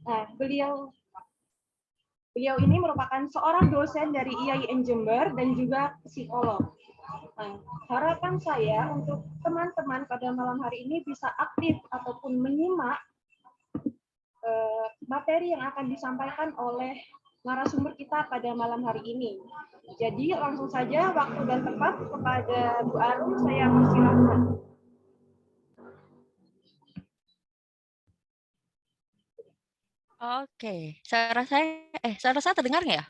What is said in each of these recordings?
Nah, beliau ini merupakan seorang dosen dari IAIN Jember dan juga psikolog. Nah, harapan saya untuk teman-teman pada malam hari ini bisa aktif ataupun menyimak materi yang akan disampaikan oleh narasumber kita pada malam hari ini. Jadi langsung saja waktu dan tempat kepada Bu Arum saya persilahkan. Oke, suara saya terdengar nggak ya?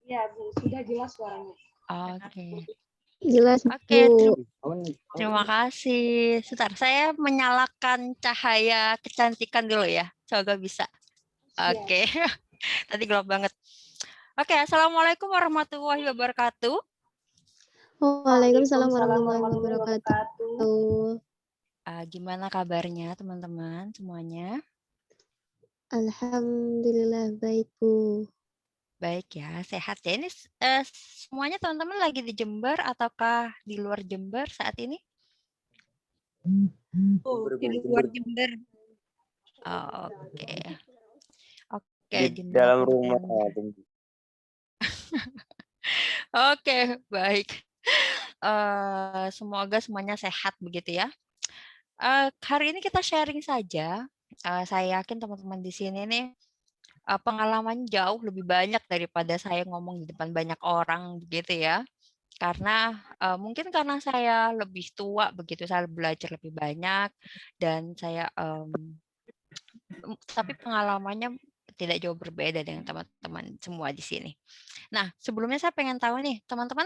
Ya, Bu, sudah jelas suaranya. Oke. Jelas, Oke, Bu. terima kasih. Sebentar, saya menyalakan cahaya kecantikan dulu ya. Semoga bisa. Oke, tadi gelap banget. Oke, Assalamualaikum warahmatullahi wabarakatuh. Waalaikumsalam warahmatullahi wabarakatuh. Gimana kabarnya teman-teman semuanya? Alhamdulillah baik, Bu. Baik ya, sehat ya. Ini semuanya teman-teman lagi di Jember ataukah di luar Jember saat ini? Di luar Jember. Oke. Oke, di dalam rumah. Oke, baik. Semoga semuanya sehat begitu ya. Hari ini kita sharing saja. Saya yakin teman-teman di sini nih pengalaman jauh lebih banyak daripada saya ngomong di depan banyak orang begitu ya. Karena mungkin karena saya lebih tua begitu, saya belajar lebih banyak dan saya tapi pengalamannya tidak jauh berbeda dengan teman-teman semua di sini. Nah, sebelumnya saya pengen tahu nih, teman-teman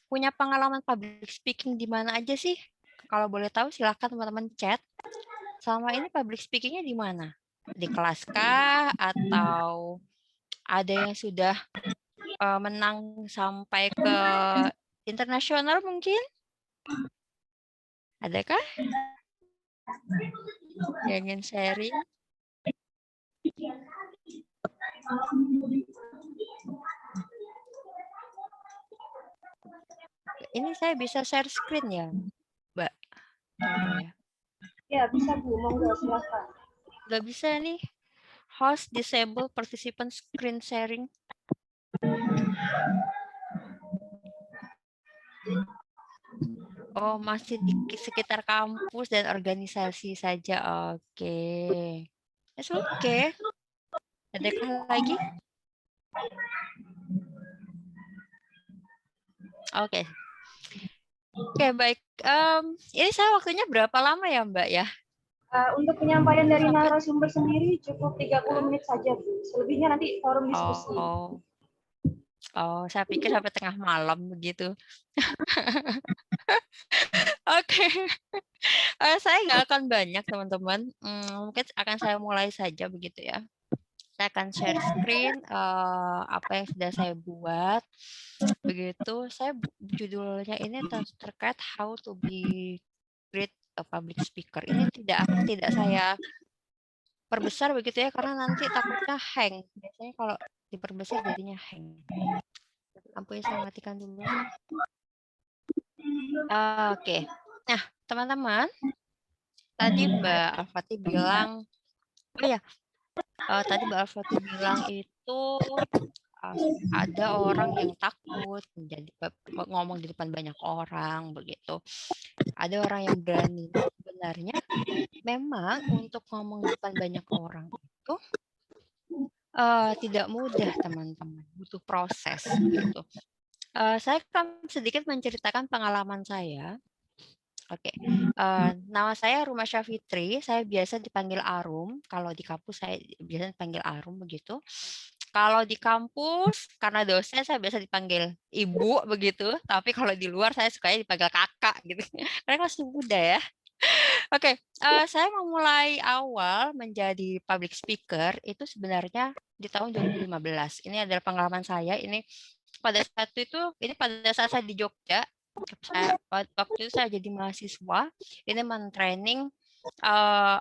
punya pengalaman public speaking di mana aja sih? Kalau boleh tahu silahkan teman-teman chat. Selama ini public speaking-nya di mana? Di kelas kah? Atau ada yang sudah menang sampai ke internasional mungkin? Adakah yang ingin sharing? Ini saya bisa share screen ya, Mbak? Ya. Ya, bisa Bu, monggo silakan. Nggak bisa nih. Host disable participant screen sharing. Oh, masih di sekitar kampus dan organisasi saja. Oke. It's okay. Adakah lagi? Oke. Oke, baik. Ini saya waktunya berapa lama ya, Mbak ya? Untuk penyampaian dari narasumber sendiri cukup 30 menit saja, Bu. Selebihnya nanti forum diskusi. Oh, saya pikir sampai tengah malam begitu. Oke. Saya nggak akan banyak, teman-teman. Mungkin akan saya mulai saja begitu ya. Saya akan share screen apa yang sudah saya buat. Begitu, saya judulnya ini terkait how to be great public speaker. Ini tidak saya perbesar begitu ya, karena nanti takutnya hang. Biasanya kalau diperbesar jadinya hang. Lampunya saya matikan dulu. Oke. Nah, teman-teman, tadi Mbak Alfati bilang, tadi Mbak Alfati bilang itu ada orang yang takut ngomong di depan banyak orang begitu. Ada orang yang berani. Sebenarnya memang untuk ngomong di depan banyak orang itu tidak mudah, teman-teman. Butuh proses gitu. Saya akan sedikit menceritakan pengalaman saya. Oke, nama saya Rumasya Fitri, saya biasa dipanggil Arum, kalau di kampus saya biasa dipanggil Arum begitu. Kalau di kampus, karena dosen saya biasa dipanggil Ibu begitu, tapi kalau di luar saya sukanya dipanggil Kakak gitu, karena masih muda ya. Oke, saya memulai awal menjadi public speaker itu sebenarnya di tahun 2015. Ini adalah pengalaman saya, ini pada saat saya di Jogja. Waktu itu saya jadi mahasiswa, ini men-training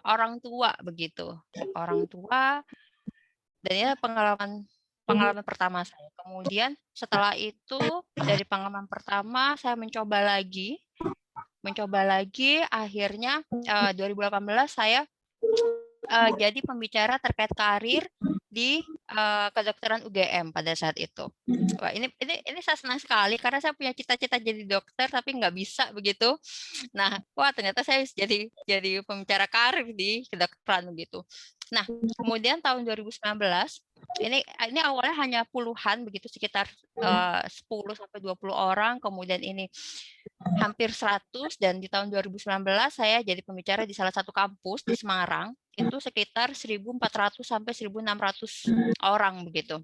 orang tua begitu. Orang tua, dan ini pengalaman pertama saya. Kemudian setelah itu dari pengalaman pertama saya mencoba lagi, akhirnya 2018 saya jadi pembicara terkait karir di kedokteran UGM pada saat itu. Wah, ini saya senang sekali karena saya punya cita-cita jadi dokter tapi nggak bisa begitu. Nah, wah ternyata saya jadi pembicara karir di kedokteran begitu. Nah, kemudian tahun 2019 ini awalnya hanya puluhan begitu, sekitar 10 sampai 20 orang, kemudian ini hampir 100, dan di tahun 2019 saya jadi pembicara di salah satu kampus di Semarang, itu sekitar 1.400 sampai 1.600 orang begitu.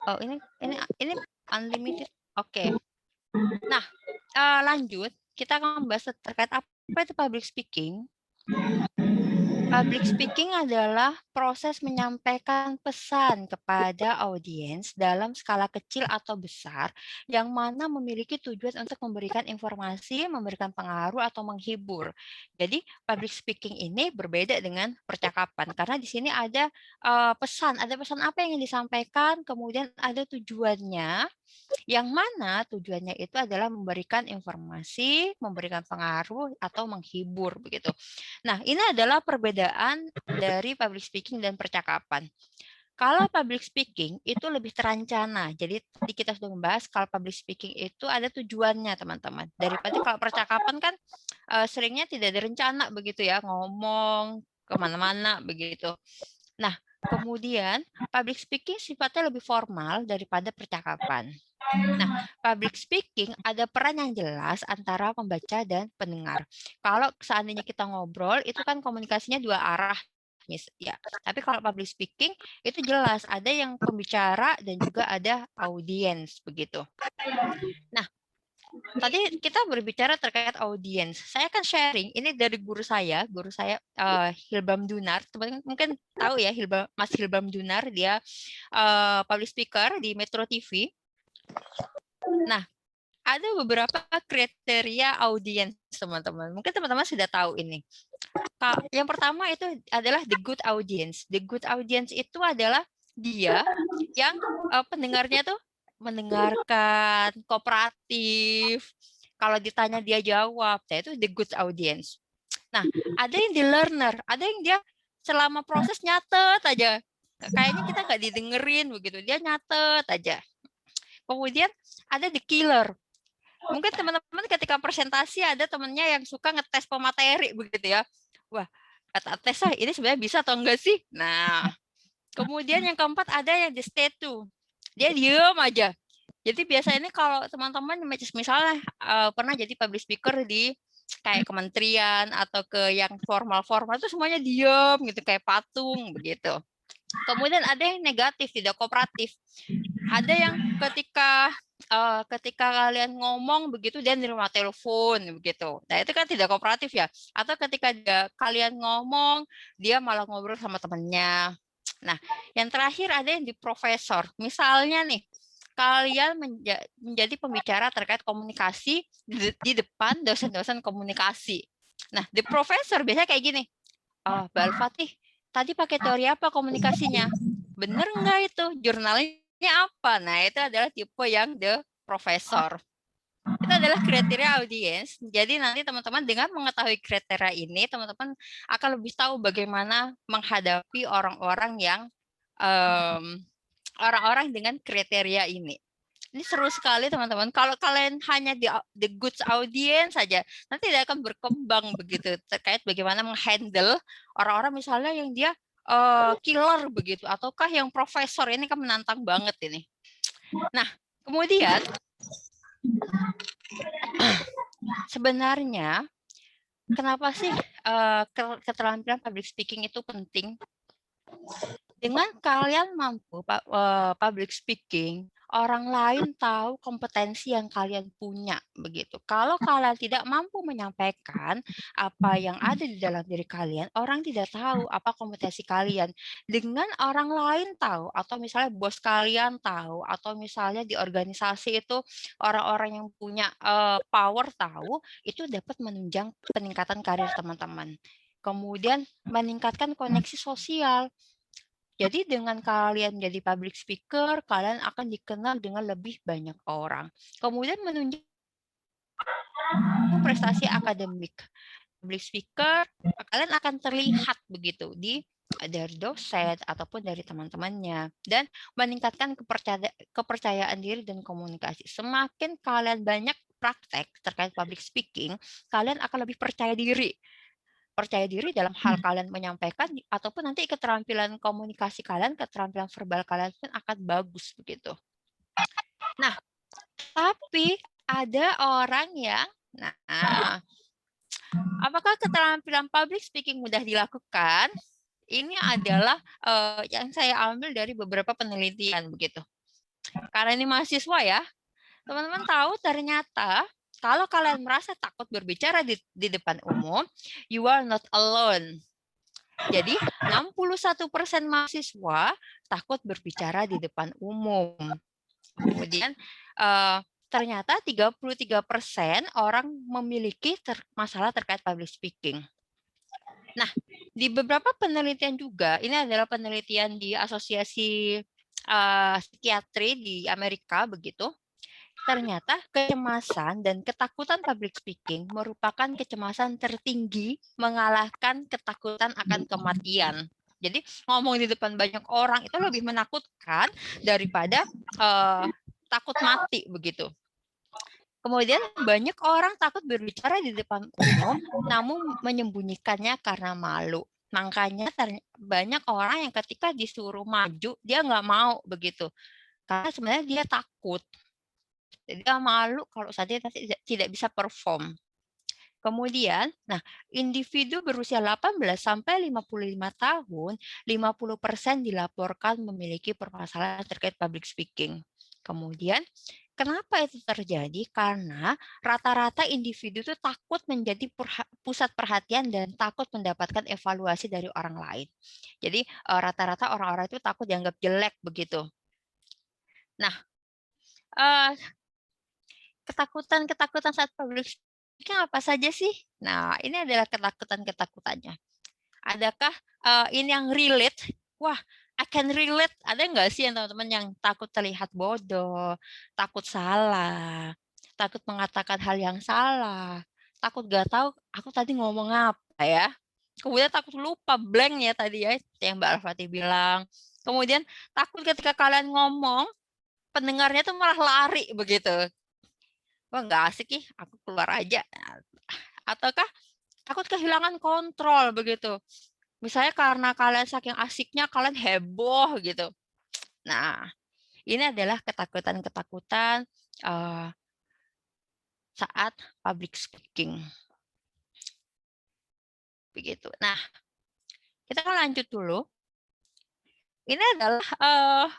Oh, ini unlimited. Oke. Nah, lanjut, kita akan membahas terkait apa itu public speaking. Public speaking adalah proses menyampaikan pesan kepada audiens dalam skala kecil atau besar yang mana memiliki tujuan untuk memberikan informasi, memberikan pengaruh, atau menghibur. Jadi, public speaking ini berbeda dengan percakapan karena di sini ada pesan apa yang disampaikan, kemudian ada tujuannya, yang mana tujuannya itu adalah memberikan informasi, memberikan pengaruh, atau menghibur begitu. Nah, ini adalah perbedaan dari public speaking dan percakapan. Kalau public speaking itu lebih terencana. Jadi tadi kita sudah membahas kalau public speaking itu ada tujuannya, teman-teman. Daripada kalau percakapan kan seringnya tidak direncana begitu ya, ngomong kemana-mana begitu. Nah, kemudian public speaking sifatnya lebih formal daripada percakapan. Nah, public speaking ada peran yang jelas antara pembaca dan pendengar. Kalau seandainya kita ngobrol, itu kan komunikasinya dua arah. Ya, tapi kalau public speaking itu jelas ada yang pembicara dan juga ada audiens begitu. Nah, tadi kita berbicara terkait audiens. Saya akan sharing ini dari guru saya Hilbam Dunar. Teman-teman mungkin tahu ya Mas Hilbam Dunar, dia public speaker di Metro TV. Nah, ada beberapa kriteria audiens, teman-teman. Mungkin teman-teman sudah tahu ini. Yang pertama itu adalah the good audience. The good audience itu adalah dia yang pendengarnya tuh mendengarkan, kooperatif. Kalau ditanya dia jawab, itu the good audience. Nah, ada yang the learner, ada yang dia selama proses nyatet aja. Kayaknya kita nggak didengerin begitu, dia nyatet aja. Kemudian ada the killer. Mungkin teman-teman ketika presentasi ada temennya yang suka ngetes pemateri begitu ya. Wah, kata tes ini sebenarnya bisa atau enggak sih? Nah, kemudian yang keempat ada yang the stay to. Dia diem aja. Jadi biasanya ini kalau teman-teman misalnya pernah jadi public speaker di kayak kementerian atau ke yang formal-formal itu semuanya diem gitu kayak patung begitu. Kemudian ada yang negatif, tidak kooperatif. Ada yang ketika kalian ngomong begitu dia nerima telepon begitu. Nah, itu kan tidak kooperatif ya. Atau ketika kalian ngomong dia malah ngobrol sama temannya. Nah, yang terakhir ada yang di profesor. Misalnya nih, kalian menjadi pembicara terkait komunikasi di depan dosen-dosen komunikasi. Nah, di profesor biasanya kayak gini. Mbak Al-Fatih, tadi pakai teori apa komunikasinya? Bener nggak itu? Jurnalnya apa? Nah, itu adalah tipe yang the professor. Itu adalah kriteria audiens. Jadi nanti teman-teman dengan mengetahui kriteria ini, teman-teman akan lebih tahu bagaimana menghadapi orang-orang yang orang-orang dengan kriteria ini. Ini seru sekali teman-teman. Kalau kalian hanya di the goods audience saja, nanti tidak akan berkembang begitu terkait bagaimana menghandle orang-orang misalnya yang dia killer begitu, ataukah yang profesor. Ini kan menantang banget ini. Nah, kemudian sebenarnya kenapa sih keterampilan public speaking itu penting? Dengan kalian mampu public speaking, orang lain tahu kompetensi yang kalian punya begitu. Kalau kalian tidak mampu menyampaikan apa yang ada di dalam diri kalian, orang tidak tahu apa kompetensi kalian. Dengan orang lain tahu, atau misalnya bos kalian tahu, atau misalnya di organisasi itu orang-orang yang punya power tahu, itu dapat menunjang peningkatan karir teman-teman. Kemudian meningkatkan koneksi sosial. Jadi dengan kalian jadi public speaker, kalian akan dikenal dengan lebih banyak orang. Kemudian menunjang prestasi akademik. public speaker, kalian akan terlihat begitu dari dosen ataupun dari teman-temannya, dan meningkatkan kepercayaan diri dan komunikasi. Semakin kalian banyak praktek terkait public speaking, kalian akan lebih percaya diri dalam hal kalian menyampaikan, ataupun nanti keterampilan komunikasi kalian, keterampilan verbal kalian pun akan bagus begitu. Nah, tapi ada orang yang, apakah keterampilan public speaking mudah dilakukan? Ini adalah yang saya ambil dari beberapa penelitian begitu. Karena ini mahasiswa ya, teman-teman tahu ternyata kalau kalian merasa takut berbicara di depan umum, you are not alone. Jadi 61% mahasiswa takut berbicara di depan umum. Kemudian ternyata 33% orang memiliki masalah terkait public speaking. Nah, di beberapa penelitian juga, ini adalah penelitian di Asosiasi Psikiatri di Amerika begitu. Ternyata kecemasan dan ketakutan public speaking merupakan kecemasan tertinggi mengalahkan ketakutan akan kematian. Jadi ngomong di depan banyak orang itu lebih menakutkan daripada takut mati begitu. Kemudian banyak orang takut berbicara di depan umum, namun menyembunyikannya karena malu. Makanya banyak orang yang ketika disuruh maju, dia nggak mau begitu. Karena sebenarnya dia takut. Jadi dia malu kalau saja tidak bisa perform. Kemudian, individu berusia 18 sampai 55 tahun, 50% dilaporkan memiliki permasalahan terkait public speaking. Kemudian, kenapa itu terjadi? Karena rata-rata individu itu takut menjadi pusat perhatian dan takut mendapatkan evaluasi dari orang lain. Jadi, rata-rata orang-orang itu takut dianggap jelek begitu. Nah, ketakutan saat public speaking apa saja sih? Nah, ini adalah ketakutannya. Adakah ini yang relate? Wah, I can relate. Ada nggak sih yang teman-teman yang takut terlihat bodoh, takut salah, takut mengatakan hal yang salah, takut nggak tahu aku tadi ngomong apa ya? Kemudian takut lupa, blank ya tadi ya, yang Mbak Alfati bilang. Kemudian takut ketika kalian ngomong, pendengarnya tuh malah lari begitu. Wah, nggak asik nih, aku keluar aja. Ataukah takut kehilangan kontrol begitu. Misalnya karena kalian saking asiknya, kalian heboh gitu. Nah, ini adalah ketakutan-ketakutan saat public speaking. Begitu. Nah, kita lanjut dulu. Ini adalah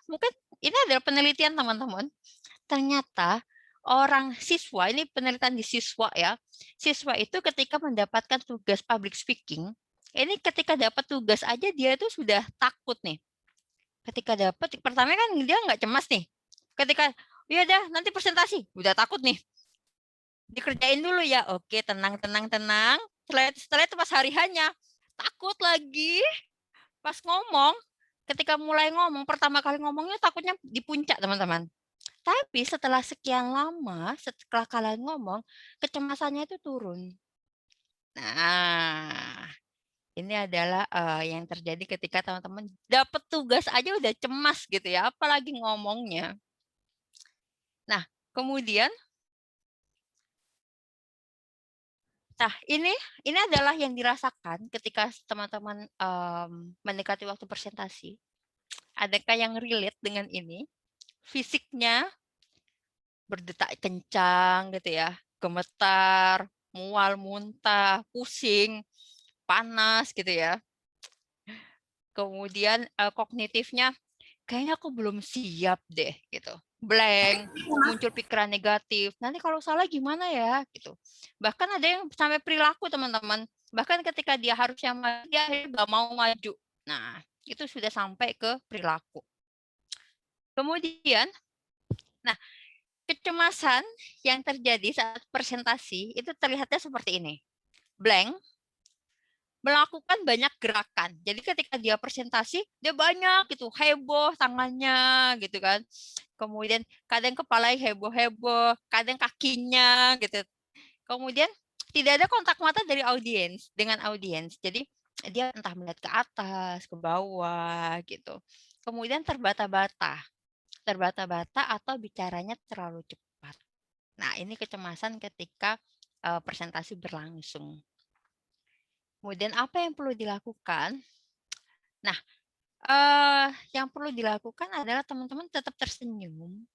mungkin ini adalah penelitian teman-teman. Ternyata orang siswa, ini penelitian di siswa ya, siswa itu ketika mendapatkan tugas public speaking, ini ketika dapat tugas aja dia itu sudah takut nih. Ketika dapat, pertama kan dia nggak cemas nih. Ketika, ya udah nanti presentasi, udah takut nih. Dikerjain dulu ya, oke tenang. Setelah itu pas hari hanya, takut lagi. Pas ngomong, ketika mulai ngomong, pertama kali ngomongnya takutnya di puncak teman-teman. Tapi setelah sekian lama, setelah kalian ngomong, kecemasannya itu turun. Nah, ini adalah yang terjadi ketika teman-teman dapat tugas aja udah cemas gitu ya, apalagi ngomongnya. Nah, kemudian, ini adalah yang dirasakan ketika teman-teman mendekati waktu presentasi. Adakah yang relate dengan ini? Fisiknya berdetak kencang gitu ya, gemetar, mual, muntah, pusing, panas gitu ya. Kemudian kognitifnya kayaknya aku belum siap deh gitu. Blank, muncul pikiran negatif. Nanti kalau salah gimana ya gitu. Bahkan ada yang sampai perilaku teman-teman. Bahkan ketika dia harusnya maju, dia nggak mau maju. Nah, itu sudah sampai ke perilaku. Kemudian, kecemasan yang terjadi saat presentasi itu terlihatnya seperti ini. Blank, melakukan banyak gerakan. Jadi ketika dia presentasi, dia banyak gitu, heboh tangannya gitu kan. Kemudian kadang kepalanya heboh-heboh, kadang kakinya gitu. Kemudian tidak ada kontak mata dari audiens dengan audiens. Jadi dia entah melihat ke atas, ke bawah gitu. Kemudian terbata-bata atau bicaranya terlalu cepat. Nah, ini kecemasan ketika presentasi berlangsung. Kemudian apa yang perlu dilakukan? Nah, yang perlu dilakukan adalah teman-teman tetap tersenyum.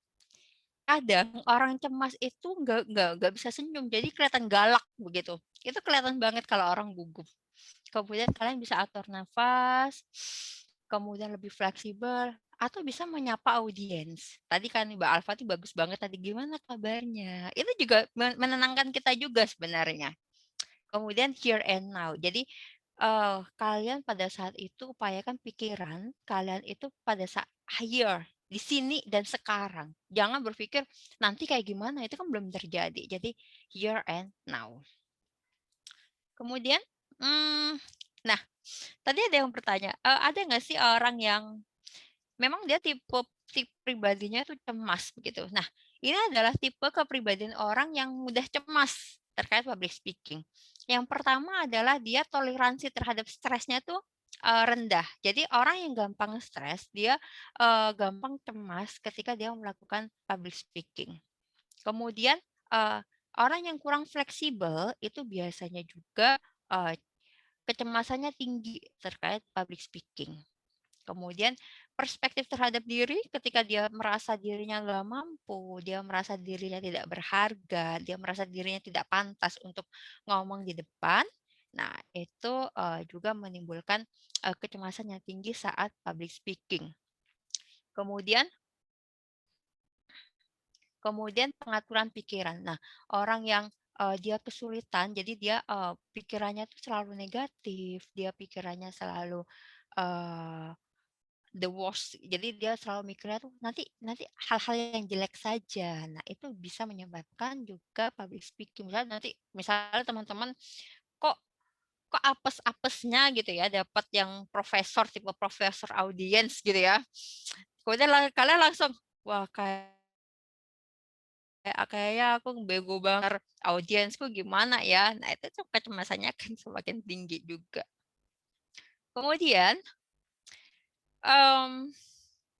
Kadang orang cemas itu nggak bisa senyum, jadi kelihatan galak begitu. Itu kelihatan banget kalau orang gugup. Kemudian kalian bisa atur nafas, kemudian lebih fleksibel, atau bisa menyapa audiens. Tadi kan Mbak Alfa tuh bagus banget tadi, gimana kabarnya? Itu juga menenangkan kita juga sebenarnya. Kemudian here and now. Jadi kalian pada saat itu upayakan pikiran kalian itu pada saat here, di sini dan sekarang. Jangan berpikir nanti kayak gimana, itu kan belum terjadi. Jadi here and now. Kemudian, nah tadi ada yang bertanya, ada nggak sih orang yang memang dia tipe pribadinya itu cemas begitu. Nah, ini adalah tipe kepribadian orang yang mudah cemas terkait public speaking. Yang pertama adalah dia toleransi terhadap stresnya tuh rendah. Jadi orang yang gampang stres, dia gampang cemas ketika dia melakukan public speaking. Kemudian orang yang kurang fleksibel itu biasanya juga kecemasannya tinggi terkait public speaking. Kemudian perspektif terhadap diri ketika dia merasa dirinya nggak mampu, dia merasa dirinya tidak berharga, dia merasa dirinya tidak pantas untuk ngomong di depan. Nah, itu juga menimbulkan kecemasan yang tinggi saat public speaking. Kemudian pengaturan pikiran. Nah, orang yang dia kesulitan, jadi dia pikirannya tuh selalu negatif, dia pikirannya selalu the worst. Jadi dia selalu mikirnya tuh nanti hal-hal yang jelek saja. Nah, itu bisa menyebabkan juga public speaking. Misalnya teman-teman kok apes-apesnya gitu ya, dapat yang tipe profesor audience gitu ya. Kemudian kalian langsung wah kayaknya aku bego banget, audiensku gimana ya. Nah, itu tuh kecemasannya akan semakin tinggi juga. Kemudian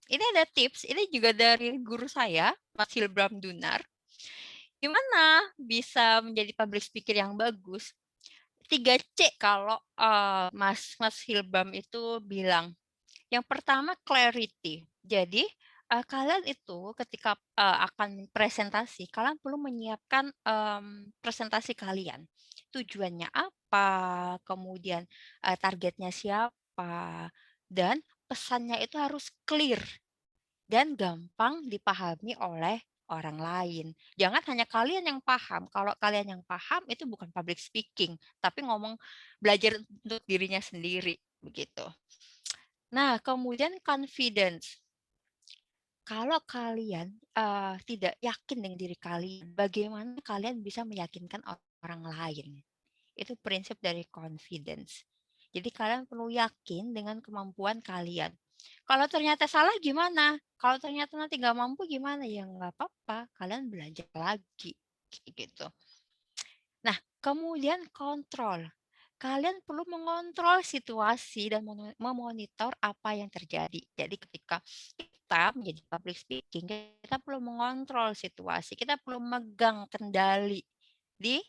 ini ada tips, ini juga dari guru saya, Mas Hilbram Dunar. Gimana bisa menjadi public speaker yang bagus? 3C kalau Mas Hilbram itu bilang. Yang pertama clarity. Jadi kalian itu ketika akan presentasi, kalian perlu menyiapkan presentasi kalian. Tujuannya apa, kemudian targetnya siapa, dan pesannya itu harus clear dan gampang dipahami oleh orang lain. Jangan hanya kalian yang paham. Kalau kalian yang paham itu bukan public speaking, tapi belajar untuk dirinya sendiri begitu. Nah, kemudian confidence. Kalau kalian tidak yakin dengan diri kalian, bagaimana kalian bisa meyakinkan orang lain? Itu prinsip dari confidence. Jadi kalian perlu yakin dengan kemampuan kalian. Kalau ternyata salah gimana? Kalau ternyata nanti nggak mampu gimana? Ya nggak apa-apa, kalian belajar lagi. Gitu. Nah, kemudian kontrol. Kalian perlu mengontrol situasi dan memonitor apa yang terjadi. Jadi ketika kita menjadi public speaking, kita perlu mengontrol situasi, kita perlu megang kendali di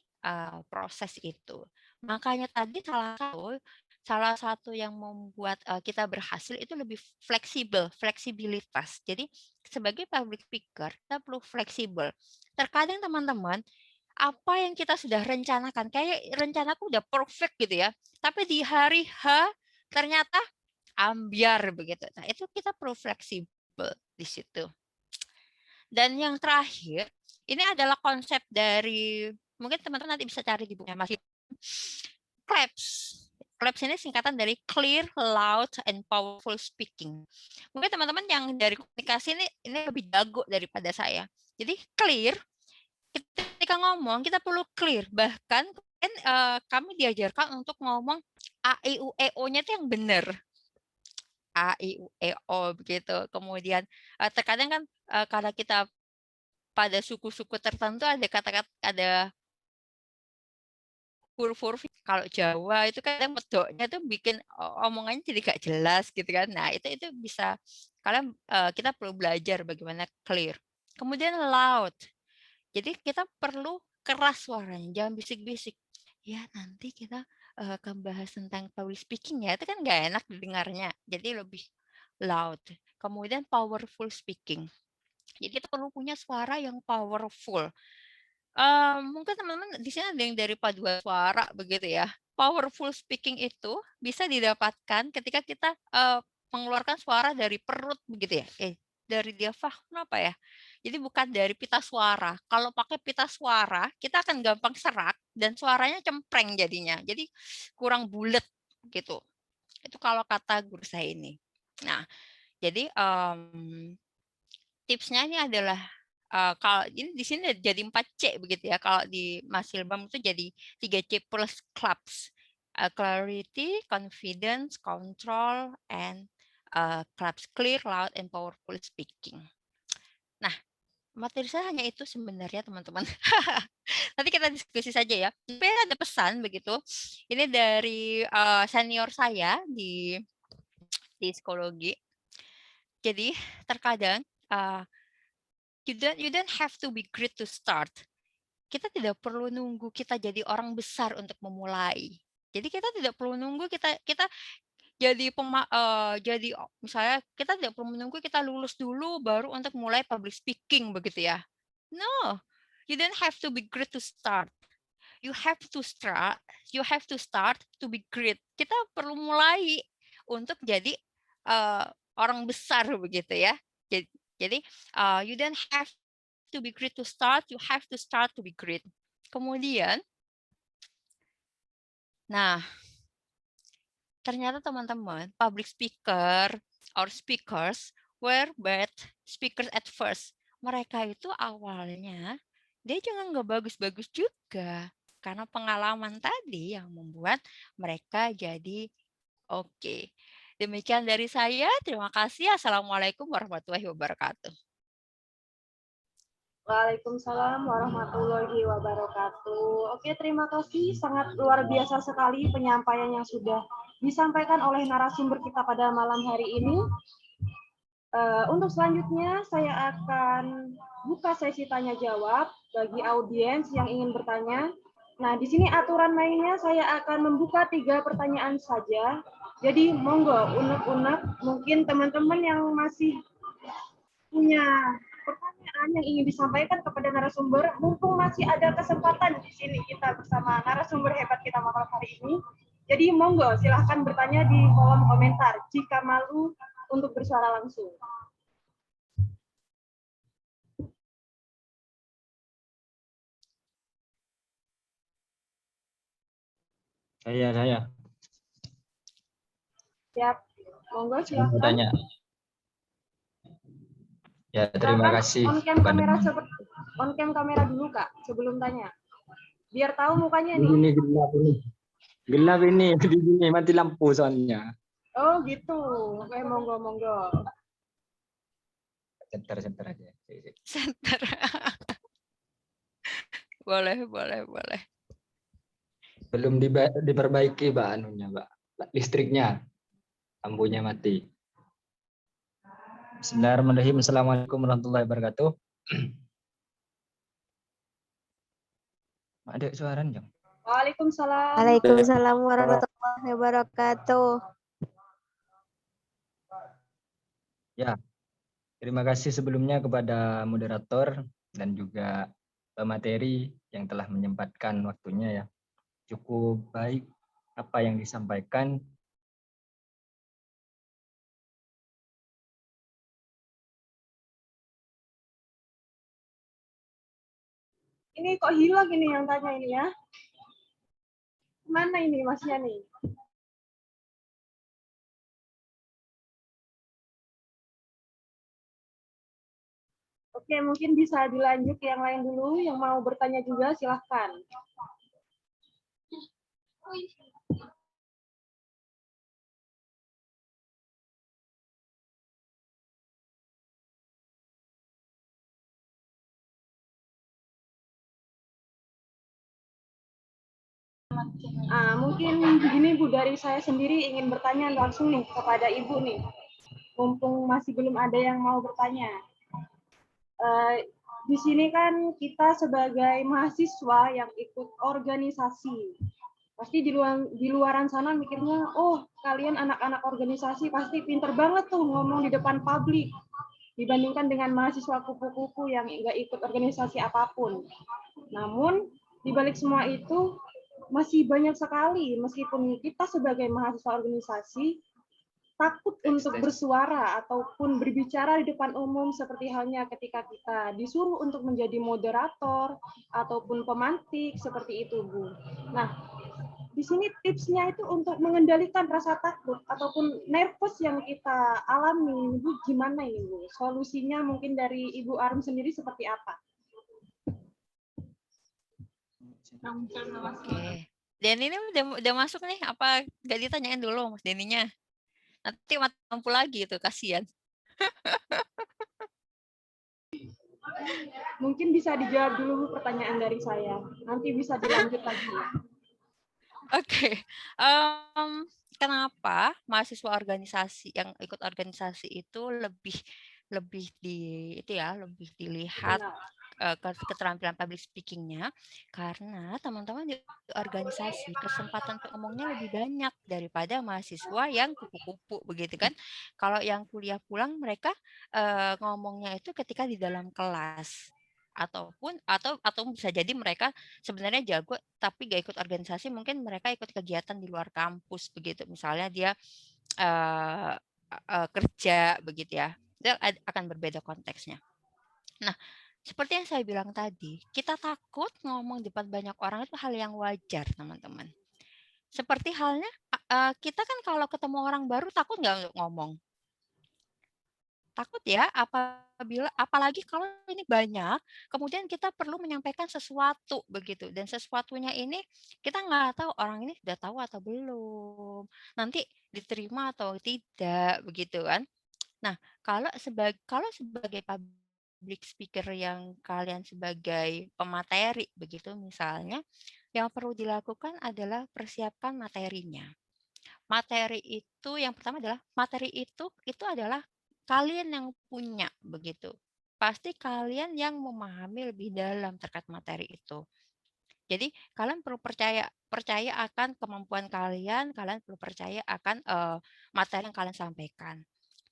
proses itu. Makanya tadi salah satu yang membuat kita berhasil itu lebih fleksibilitas. Jadi sebagai public speaker, kita perlu fleksibel. Terkadang teman-teman, apa yang kita sudah rencanakan, kayak rencanaku udah perfect gitu ya, tapi di hari H ternyata ambiar begitu. Nah, itu kita perlu fleksibel di situ. Dan yang terakhir, ini adalah konsep dari, mungkin teman-teman nanti bisa cari di bukunya Mas CLAPS. CLAPS ini singkatan dari Clear, Loud, and Powerful Speaking. Mungkin teman-teman yang dari komunikasi ini lebih jago daripada saya. Jadi clear, ketika ngomong kita perlu clear. Bahkan kami diajarkan untuk ngomong A, I, U, E, O-nya itu yang benar. A, I, U, E, O begitu. Kemudian terkadang kan karena kita pada suku-suku tertentu ada kata-kata, ada huruf-huruf kalau Jawa itu kadang medoknya tuh bikin omongannya jadi gak jelas gitu kan. Nah, itu bisa kalian kita perlu belajar bagaimana clear. Kemudian loud. Jadi kita perlu keras suaranya, jangan bisik-bisik. Ya, nanti kita akan bahas tentang public speaking ya. Itu kan nggak enak didengarnya. Jadi lebih loud. Kemudian powerful speaking. Jadi kita perlu punya suara yang powerful. Mungkin teman-teman di sini ada yang dari paduan suara begitu ya. Powerful speaking itu bisa didapatkan ketika kita mengeluarkan suara dari perut begitu ya. Dari diafragma apa ya? Jadi bukan dari pita suara. Kalau pakai pita suara, kita akan gampang serak dan suaranya cempreng jadinya. Jadi kurang bulat gitu. Itu kalau kata guru saya ini. Nah, jadi tipsnya ini adalah kalau ini di sini jadi 4C begitu ya. Kalau di Mas Hilbam itu jadi 3C plus clubs. Clarity, confidence, control, and clubs clear, loud, and powerful speaking. Nah, materi saya hanya itu sebenarnya teman-teman. Nanti kita diskusi saja ya. Tapi ada pesan begitu. Ini dari senior saya di psikologi. Jadi terkadang you don't have to be great to start. Kita tidak perlu nunggu kita jadi orang besar untuk memulai. Jadi kita tidak perlu nunggu kita jadi misalnya kita tidak perlu menunggu kita lulus dulu baru untuk mulai public speaking begitu ya. No, you don't have to be great to start. You have to start to be great. Kita perlu mulai untuk jadi orang besar begitu ya. Jadi you don't have to be great to start, you have to start to be great. Kemudian, nah, ternyata teman-teman, public speaker or speakers were bad speakers at first. Mereka itu awalnya, dia juga nggak bagus-bagus juga. Karena pengalaman tadi yang membuat mereka jadi oke. Demikian dari saya, terima kasih. Assalamualaikum warahmatullahi wabarakatuh. Waalaikumsalam warahmatullahi wabarakatuh. Oke, terima kasih. Sangat luar biasa sekali penyampaian yang sudah disampaikan oleh narasumber kita pada malam hari ini. Untuk selanjutnya, saya akan buka sesi tanya jawab bagi audiens yang ingin bertanya. Nah, di sini aturan mainnya saya akan membuka 3 pertanyaan saja. Jadi, monggo unek-unek mungkin teman-teman yang masih punya pertanyaan yang ingin disampaikan kepada narasumber, mumpung masih ada kesempatan di sini kita bersama narasumber hebat kita malam hari ini. Jadi monggo silahkan bertanya di kolom komentar jika malu untuk bersuara langsung. Saya. Siap, monggo Saya mau silahkan. tanya. Ya, terima Silakan kasih. on cam kamera dulu Kak sebelum tanya. Biar tahu mukanya nih. Ini gelap ini. Gelap ini, di sini mati lampu soalnya. Oh gitu. Oke, monggo. Sebentar aja. Center. boleh. Belum diperbaiki, Mbak, anunya, Mbak. Listriknya. Lampunya mati. Bismillahirrahmanirrahim. Assalamualaikum warahmatullahi wabarakatuh. Ada suara nih, Waalaikumsalam. Waalaikumsalam warahmatullahi wabarakatuh. Ya, terima kasih sebelumnya kepada moderator dan juga pemateri yang telah menyempatkan waktunya ya. Cukup baik apa yang disampaikan. Ini kok hilang ini yang tanya ini ya? Mana ini Mas Yani? Oke, mungkin bisa dilanjut yang lain dulu. Yang mau bertanya juga silahkan. Mungkin gini Bu, dari saya sendiri ingin bertanya langsung nih kepada Ibu nih, mumpung masih belum ada yang mau bertanya. Di sini kan kita sebagai mahasiswa yang ikut organisasi, pasti di luaran sana mikirnya, oh kalian anak-anak organisasi pasti pinter banget tuh ngomong di depan publik, dibandingkan dengan mahasiswa kupu-kupu yang nggak ikut organisasi apapun. Namun, di balik semua itu, masih banyak sekali, meskipun kita sebagai mahasiswa organisasi, takut untuk bersuara ataupun berbicara di depan umum seperti halnya ketika kita disuruh untuk menjadi moderator ataupun pemantik seperti itu, Bu. Nah, di sini tipsnya itu untuk mengendalikan rasa takut ataupun nervous yang kita alami, Bu, gimana ini, Bu? Solusinya mungkin dari Ibu Arum sendiri seperti apa? Oke. Denny ini udah masuk nih, apa nggak ditanyain dulu Mas Denny-nya? Nanti mati lampu lagi itu, kasihan. Mungkin bisa dijawab dulu pertanyaan dari saya. Nanti bisa dilanjut lagi. Oke. Kenapa mahasiswa organisasi yang ikut organisasi itu lebih lebih dilihat keterampilan public speaking-nya, karena teman-teman di organisasi kesempatan untuk ngomongnya lebih banyak daripada mahasiswa yang kupu-kupu begitu kan. Kalau yang kuliah pulang mereka ngomongnya itu ketika di dalam kelas atau bisa jadi mereka sebenarnya jago tapi gak ikut organisasi, mungkin mereka ikut kegiatan di luar kampus begitu. Misalnya dia kerja begitu ya. Itu akan berbeda konteksnya. Nah, seperti yang saya bilang tadi, kita takut ngomong di depan banyak orang itu hal yang wajar, teman-teman. Seperti halnya kita kan kalau ketemu orang baru takut nggak untuk ngomong? Takut ya, apalagi kalau ini banyak, kemudian kita perlu menyampaikan sesuatu begitu, dan sesuatunya ini kita nggak tahu orang ini sudah tahu atau belum, nanti diterima atau tidak begitu kan. Nah, kalau sebagai public speaker yang kalian sebagai pemateri begitu misalnya, yang perlu dilakukan adalah persiapkan materinya. Materi itu yang pertama adalah materi itu adalah kalian yang punya begitu. Pasti kalian yang memahami lebih dalam terkait materi itu. Jadi kalian perlu percaya akan kemampuan kalian perlu percaya akan materi yang kalian sampaikan.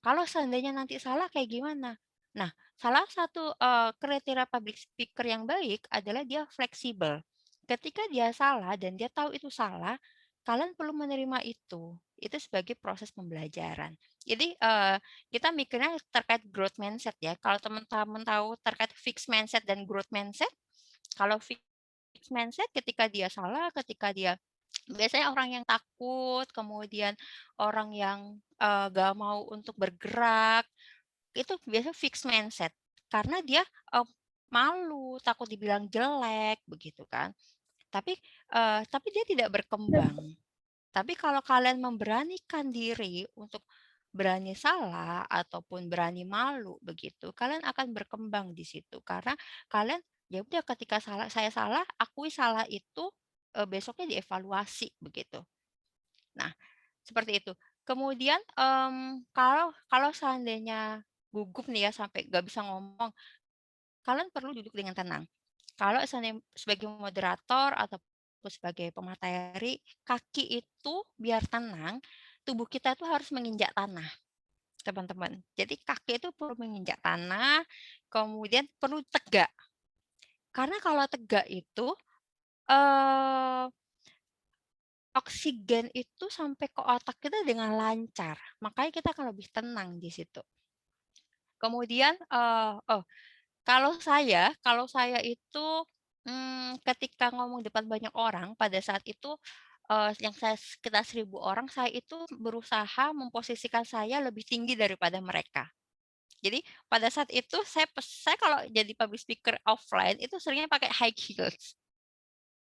Kalau seandainya nanti salah kayak gimana? Nah, salah satu kriteria public speaker yang baik adalah dia fleksibel. Ketika dia salah dan dia tahu itu salah, kalian perlu menerima itu. Itu sebagai proses pembelajaran. Jadi kita mikirnya terkait growth mindset ya. Kalau teman-teman tahu terkait fixed mindset dan growth mindset, kalau fixed mindset ketika dia salah, ketika dia biasanya orang yang takut, kemudian orang yang gak mau untuk bergerak, itu biasanya fixed mindset. Karena dia malu, takut dibilang jelek, begitu kan. Tapi dia tidak berkembang. Tapi kalau kalian memberanikan diri untuk berani salah ataupun berani malu begitu, kalian akan berkembang di situ karena kalian ya udah ketika saya salah, akui salah itu besoknya dievaluasi begitu. Nah, seperti itu. Kemudian kalau kalau seandainya gugup nih ya sampai nggak bisa ngomong, kalian perlu duduk dengan tenang. Kalau seandainya sebagai moderator atau sebagai pemateri, kaki itu biar tenang, tubuh kita itu harus menginjak tanah, teman-teman. Jadi kaki itu perlu menginjak tanah, kemudian perlu tegak. Karena kalau tegak itu oksigen itu sampai ke otak kita dengan lancar. Makanya kita akan lebih tenang di situ. Kemudian kalau saya itu ketika ngomong depan banyak orang pada saat itu yang sekitar 1.000 orang, saya itu berusaha memposisikan saya lebih tinggi daripada mereka. Jadi pada saat itu saya kalau jadi public speaker offline itu seringnya pakai high heels.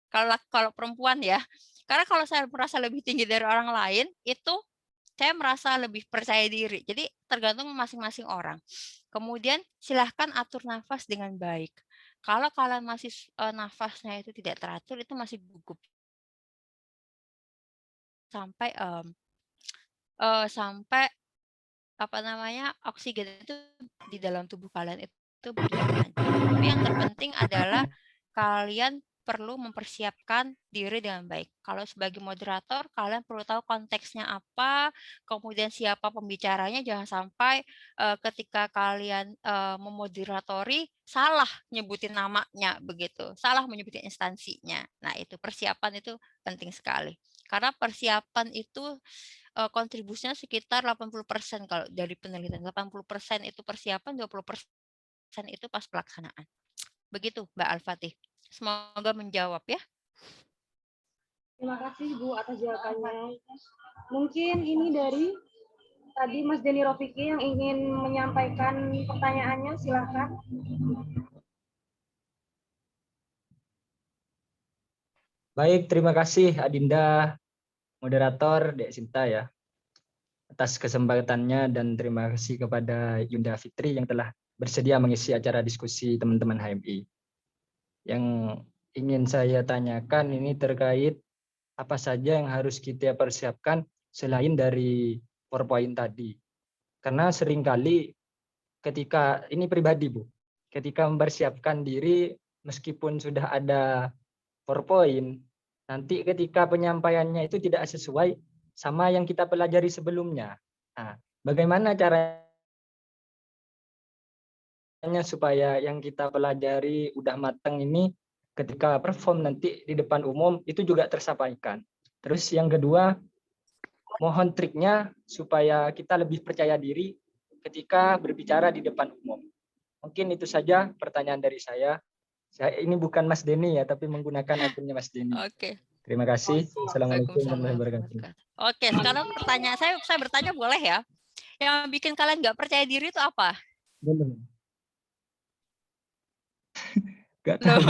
Kalau perempuan ya. Karena kalau saya merasa lebih tinggi dari orang lain, itu saya merasa lebih percaya diri. Jadi tergantung masing-masing orang. Kemudian silahkan atur nafas dengan baik. Kalau kalian masih nafasnya itu tidak teratur, itu masih gugup sampai sampai apa namanya oksigen itu di dalam tubuh kalian itu berjalan lancar. Tapi yang terpenting adalah kalian perlu mempersiapkan diri dengan baik. Kalau sebagai moderator, kalian perlu tahu konteksnya apa, kemudian siapa pembicaranya, jangan sampai ketika kalian memoderatori salah nyebutin namanya begitu, salah menyebutin instansinya. Nah, itu persiapan itu penting sekali. Karena persiapan itu kontribusinya sekitar 80% kalau dari penelitian. 80% itu persiapan, 20% itu pas pelaksanaan. Begitu, Mbak Al-Fatih. Semoga menjawab ya. Terima kasih Bu atas jawabannya. Mungkin ini dari tadi Mas Denny Rofiki yang ingin menyampaikan pertanyaannya, silakan. Baik, terima kasih Adinda, moderator Dek Sinta ya, atas kesempatannya, dan terima kasih kepada Yunda Fitri yang telah bersedia mengisi acara diskusi teman-teman HMI. Yang ingin saya tanyakan ini terkait apa saja yang harus kita persiapkan selain dari PowerPoint tadi. Karena seringkali ketika, ini pribadi Bu, ketika mempersiapkan diri meskipun sudah ada PowerPoint, nanti ketika penyampaiannya itu tidak sesuai sama yang kita pelajari sebelumnya. Nah, bagaimana caranya supaya yang kita pelajari udah matang ini ketika perform nanti di depan umum itu juga tersampaikan. Terus yang kedua, mohon triknya supaya kita lebih percaya diri ketika berbicara di depan umum. Mungkin itu saja pertanyaan dari saya. Ini bukan Mas Denny ya, tapi menggunakan akunnya Mas Denny. Oke. Terima kasih. Assalamualaikum warahmatullahi wabarakatuh. Oke, sekarang pertanyaan saya bertanya boleh ya? Yang bikin kalian nggak percaya diri itu apa? Belum. Gak Loh. tahu.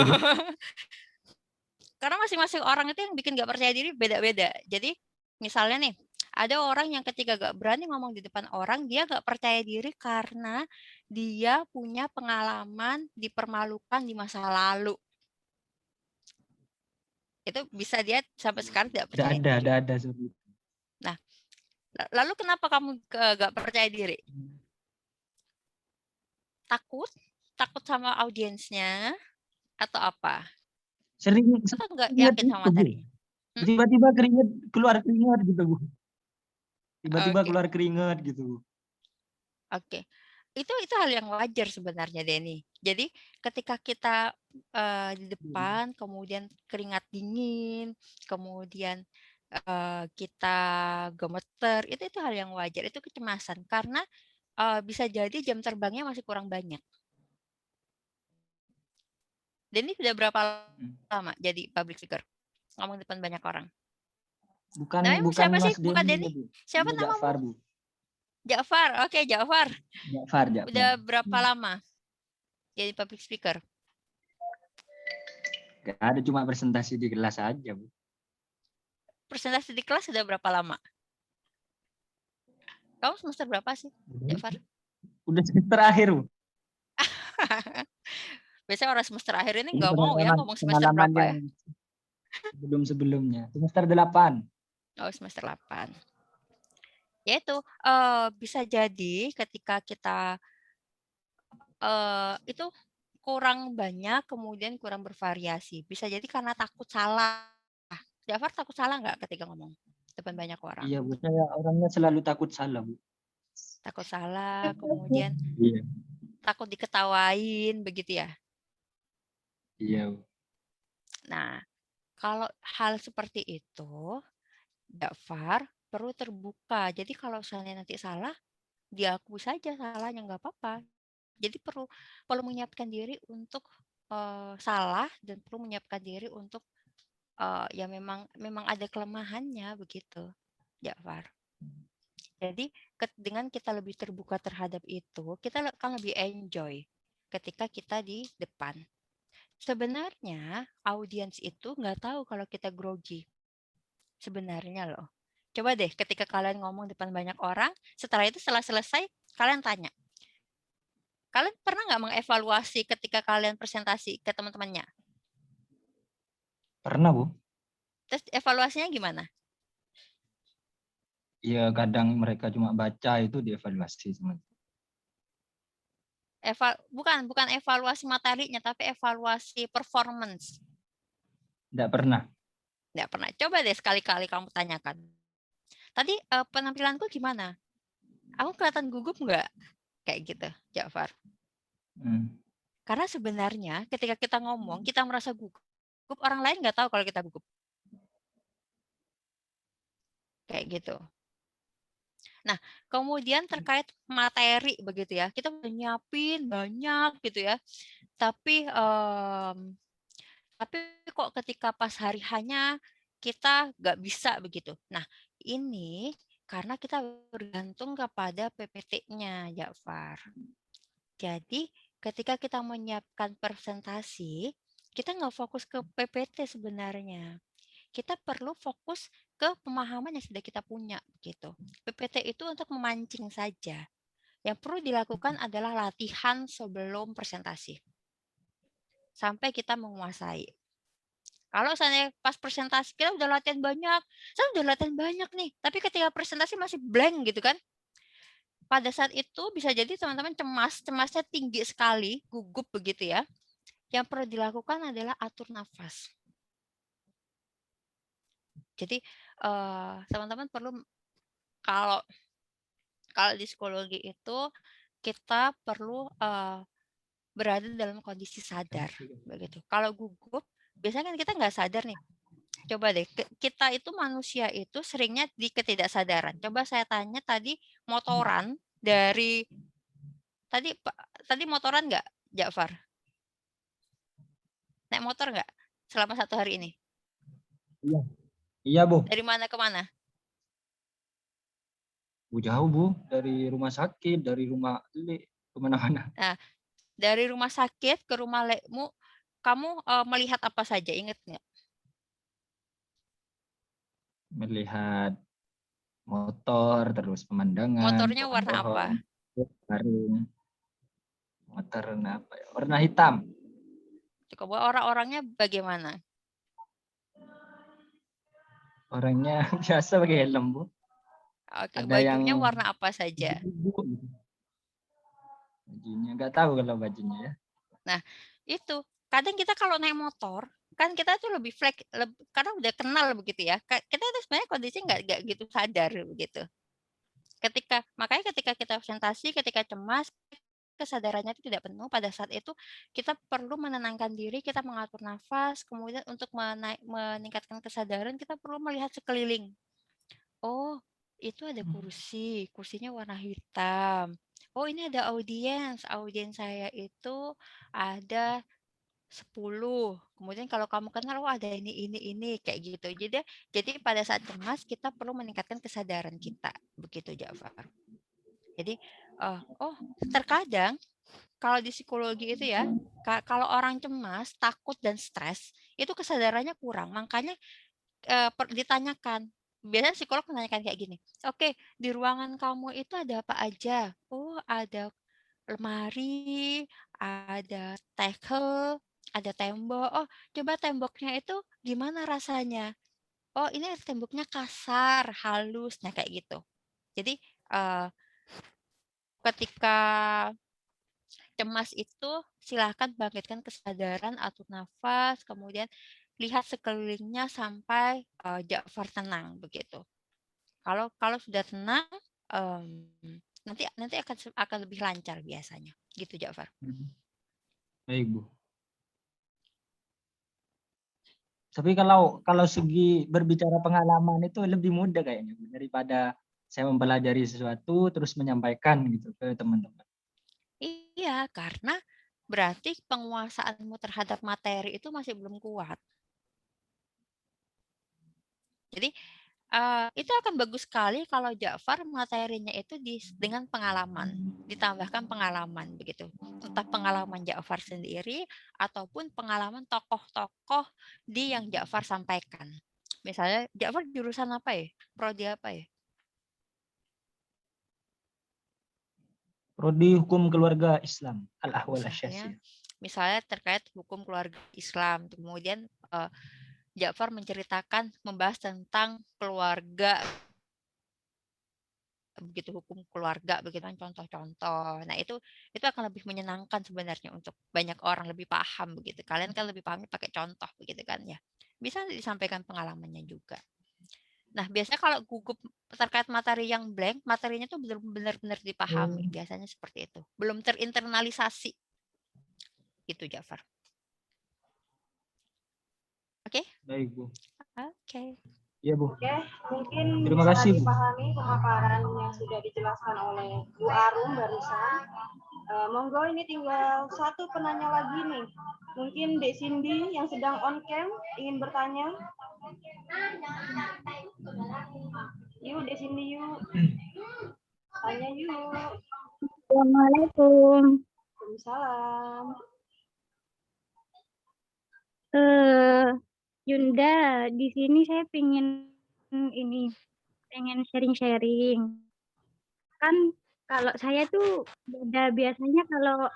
Karena masing-masing orang itu yang bikin nggak percaya diri beda-beda. Jadi misalnya nih, ada orang yang ketika nggak berani ngomong di depan orang, dia nggak percaya diri karena dia punya pengalaman dipermalukan di masa lalu. Itu bisa dia sampai sekarang tidak percaya diri. Ada. Nah, lalu kenapa kamu nggak percaya diri? Takut sama audiensnya atau apa? Sering Atau nggak yakin sama materi? Tiba-tiba keluar keringat gitu Bu. Tiba-tiba Oke. keluar keringat gitu. Oke. Itu hal yang wajar sebenarnya, Denny. Jadi ketika kita di depan, kemudian keringat dingin, kemudian kita gemeter, itu hal yang wajar, itu kecemasan karena bisa jadi jam terbangnya masih kurang banyak. Denny sudah berapa lama jadi public figure? Ngomong di depan banyak orang. Bukan siapa Mas sih? Bukan Denny? Siapa namamu? Ja'far, Bu. Ja'far. Oke, Ja'far. Ja'far. Udah berapa lama jadi public speaker? Gak ada, cuma presentasi di kelas aja, Bu. Presentasi di kelas sudah berapa lama? Kamu semester berapa sih, Ja'far? Udah semester akhir, Bu. Biasanya orang semester akhir ini nggak mau ya ngomong semester berapa ya? Sebelum-sebelumnya. Semester 8. Oh, semester 8. Yaitu bisa jadi ketika kita itu kurang banyak, kemudian kurang bervariasi. Bisa jadi karena takut salah. Ja'far takut salah nggak ketika ngomong depan banyak orang? Iya, Bu. Saya orangnya selalu takut salah, Bu. Takut salah, kemudian takut diketawain, begitu ya? Iya, Bu. Nah, kalau hal seperti itu, Ja'far perlu terbuka. Jadi kalau misalnya nanti salah, diakui saja salahnya, nggak apa-apa. Jadi perlu menyiapkan diri untuk salah dan perlu menyiapkan diri untuk ya memang ada kelemahannya begitu, Ja'far. Jadi dengan kita lebih terbuka terhadap itu, kita akan lebih enjoy ketika kita di depan. Sebenarnya audiens itu nggak tahu kalau kita grogi. Sebenarnya loh. Coba deh ketika kalian ngomong depan banyak orang, setelah selesai, kalian tanya. Kalian pernah nggak mengevaluasi ketika kalian presentasi ke teman-temannya? Pernah, Bu. Terus evaluasinya gimana? ya kadang mereka cuma baca itu dievaluasi sama. Bukan evaluasi materinya, tapi evaluasi performance. Tidak pernah. Nggak pernah. Coba deh sekali-kali kamu tanyakan. Tadi penampilanku gimana? Aku kelihatan gugup nggak? Kayak gitu, Ja'far. Karena sebenarnya ketika kita ngomong, kita merasa gugup, orang lain nggak tahu kalau kita gugup. Kayak gitu. Nah, kemudian terkait materi begitu ya, kita udah nyiapin banyak gitu ya, tapi kok ketika pas hari hanya kita nggak bisa begitu. Nah, ini karena kita bergantung kepada PPT-nya, Ja'far. Jadi, ketika kita menyiapkan presentasi, kita nggak fokus ke PPT sebenarnya. Kita perlu fokus ke pemahaman yang sudah kita punya gitu. PPT itu untuk memancing saja. Yang perlu dilakukan adalah latihan sebelum presentasi. Sampai kita menguasai. Kalau misalnya pas presentasi kita udah latihan banyak, saya udah latihan banyak nih, tapi ketika presentasi masih blank gitu kan. Pada saat itu bisa jadi teman-teman cemasnya tinggi sekali, gugup begitu ya. Yang perlu dilakukan adalah atur nafas. Jadi teman-teman perlu kalau di psikologi itu kita perlu berada dalam kondisi sadar begitu. Kalau gugup biasanya kan kita nggak sadar nih. Coba deh kita itu manusia itu seringnya di ketidaksadaran. Coba saya tanya tadi motoran dari tadi motoran nggak, Ja'far? Naik motor nggak selama 1 hari ini? Iya. Iya, Bu. Dari mana ke mana? Jauh, Bu. Dari rumah sakit, dari rumah kemana-mana. Nah, dari rumah sakit ke rumah lekmu, kamu melihat apa saja? Ingat nggak? Melihat motor, terus pemandangan, Motornya warna apa? Garung. Motor warna apa ya? Warna hitam. Coba orang-orangnya bagaimana? Orangnya biasa pakai helm, Bu. Oke, Ada bajunya yang warna apa saja? Bajunya nggak tahu kalau bajunya ya. Nah, itu kadang kita kalau naik motor kan kita tuh lebih karena udah kenal begitu ya. Kita tuh sebenarnya kondisi nggak gitu sadar begitu. Makanya ketika kita presentasi, ketika cemas, kesadarannya itu tidak penuh. Pada saat itu kita perlu menenangkan diri, kita mengatur nafas, kemudian untuk meningkatkan kesadaran kita perlu melihat sekeliling. Oh, itu ada kursi, kursinya warna hitam. Oh, ini ada audiens saya itu ada 10. Kemudian kalau kamu kenal, oh ada ini kayak gitu. Jadi pada saat cemas kita perlu meningkatkan kesadaran kita, begitu Ja'far. Jadi terkadang kalau di psikologi itu ya, kalau orang cemas, takut dan stres, itu kesadarannya kurang. Makanya ditanyakan. Biasanya psikolog menanyakan kayak gini. Oke, di ruangan kamu itu ada apa aja? Oh, ada lemari, ada tegel, ada tembok. Oh, coba temboknya itu gimana rasanya? Oh, ini temboknya kasar, halus, nah kayak gitu. Jadi ketika cemas itu silahkan bangkitkan kesadaran, atur nafas, kemudian lihat sekelilingnya sampai Ja'far tenang begitu. Kalau sudah tenang, nanti akan lebih lancar biasanya, gitu Ja'far. Baik, Bu. Tapi kalau segi berbicara pengalaman itu lebih mudah kayaknya, Bu, daripada saya mempelajari sesuatu terus menyampaikan gitu ke teman-teman. Iya, karena berarti penguasaanmu terhadap materi itu masih belum kuat. Jadi itu akan bagus sekali kalau Ja'far materinya itu dengan pengalaman, ditambahkan pengalaman begitu. Entah pengalaman Ja'far sendiri ataupun pengalaman tokoh-tokoh yang Ja'far sampaikan. Misalnya Ja'far jurusan apa ya? Prodi apa ya? Prodi Hukum Keluarga Islam, Al-Ahwal Asy-Syafi'iyah. Misalnya terkait hukum keluarga Islam, kemudian Ja'far membahas tentang keluarga begitu hukum keluarga begitu kan contoh-contoh. Nah, itu akan lebih menyenangkan sebenarnya untuk banyak orang lebih paham begitu. Kalian kan lebih pahamnya pakai contoh begitu kan ya. Bisa disampaikan pengalamannya juga. Nah, biasanya kalau gugup terkait materi yang blank, materinya tuh belum benar-benar dipahami. Biasanya seperti itu. Belum terinternalisasi. Gitu, Jafar. Oke? Baik, Bu. Oke. Iya, Bu. Oke, mungkin Terima bisa kasih, Bu. dipahami pemaparan yang sudah dijelaskan oleh Bu Arum barusan. Monggo ini tinggal satu penanya lagi nih. Mungkin Dek Cindy yang sedang on cam ingin bertanya. Yuk, Dek Cindy yuk. Tanya yuk. Assalamualaikum. Waalaikumsalam. Yunda, di sini saya pengen sharing-sharing. Kan kalau saya tuh beda, biasanya kalau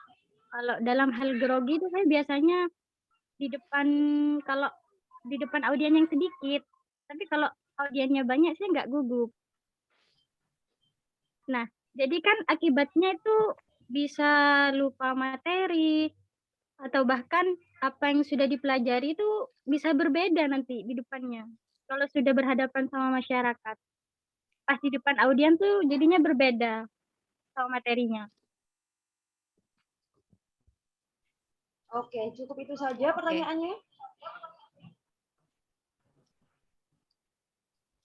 dalam hal grogi itu saya biasanya di depan audien yang sedikit. Tapi kalau audiennya banyak saya nggak gugup. Nah, jadi kan akibatnya itu bisa lupa materi atau bahkan apa yang sudah dipelajari itu bisa berbeda nanti di depannya. Kalau sudah berhadapan sama masyarakat, pas di depan audien tuh jadinya berbeda sama materinya. Oke, cukup itu saja pertanyaannya.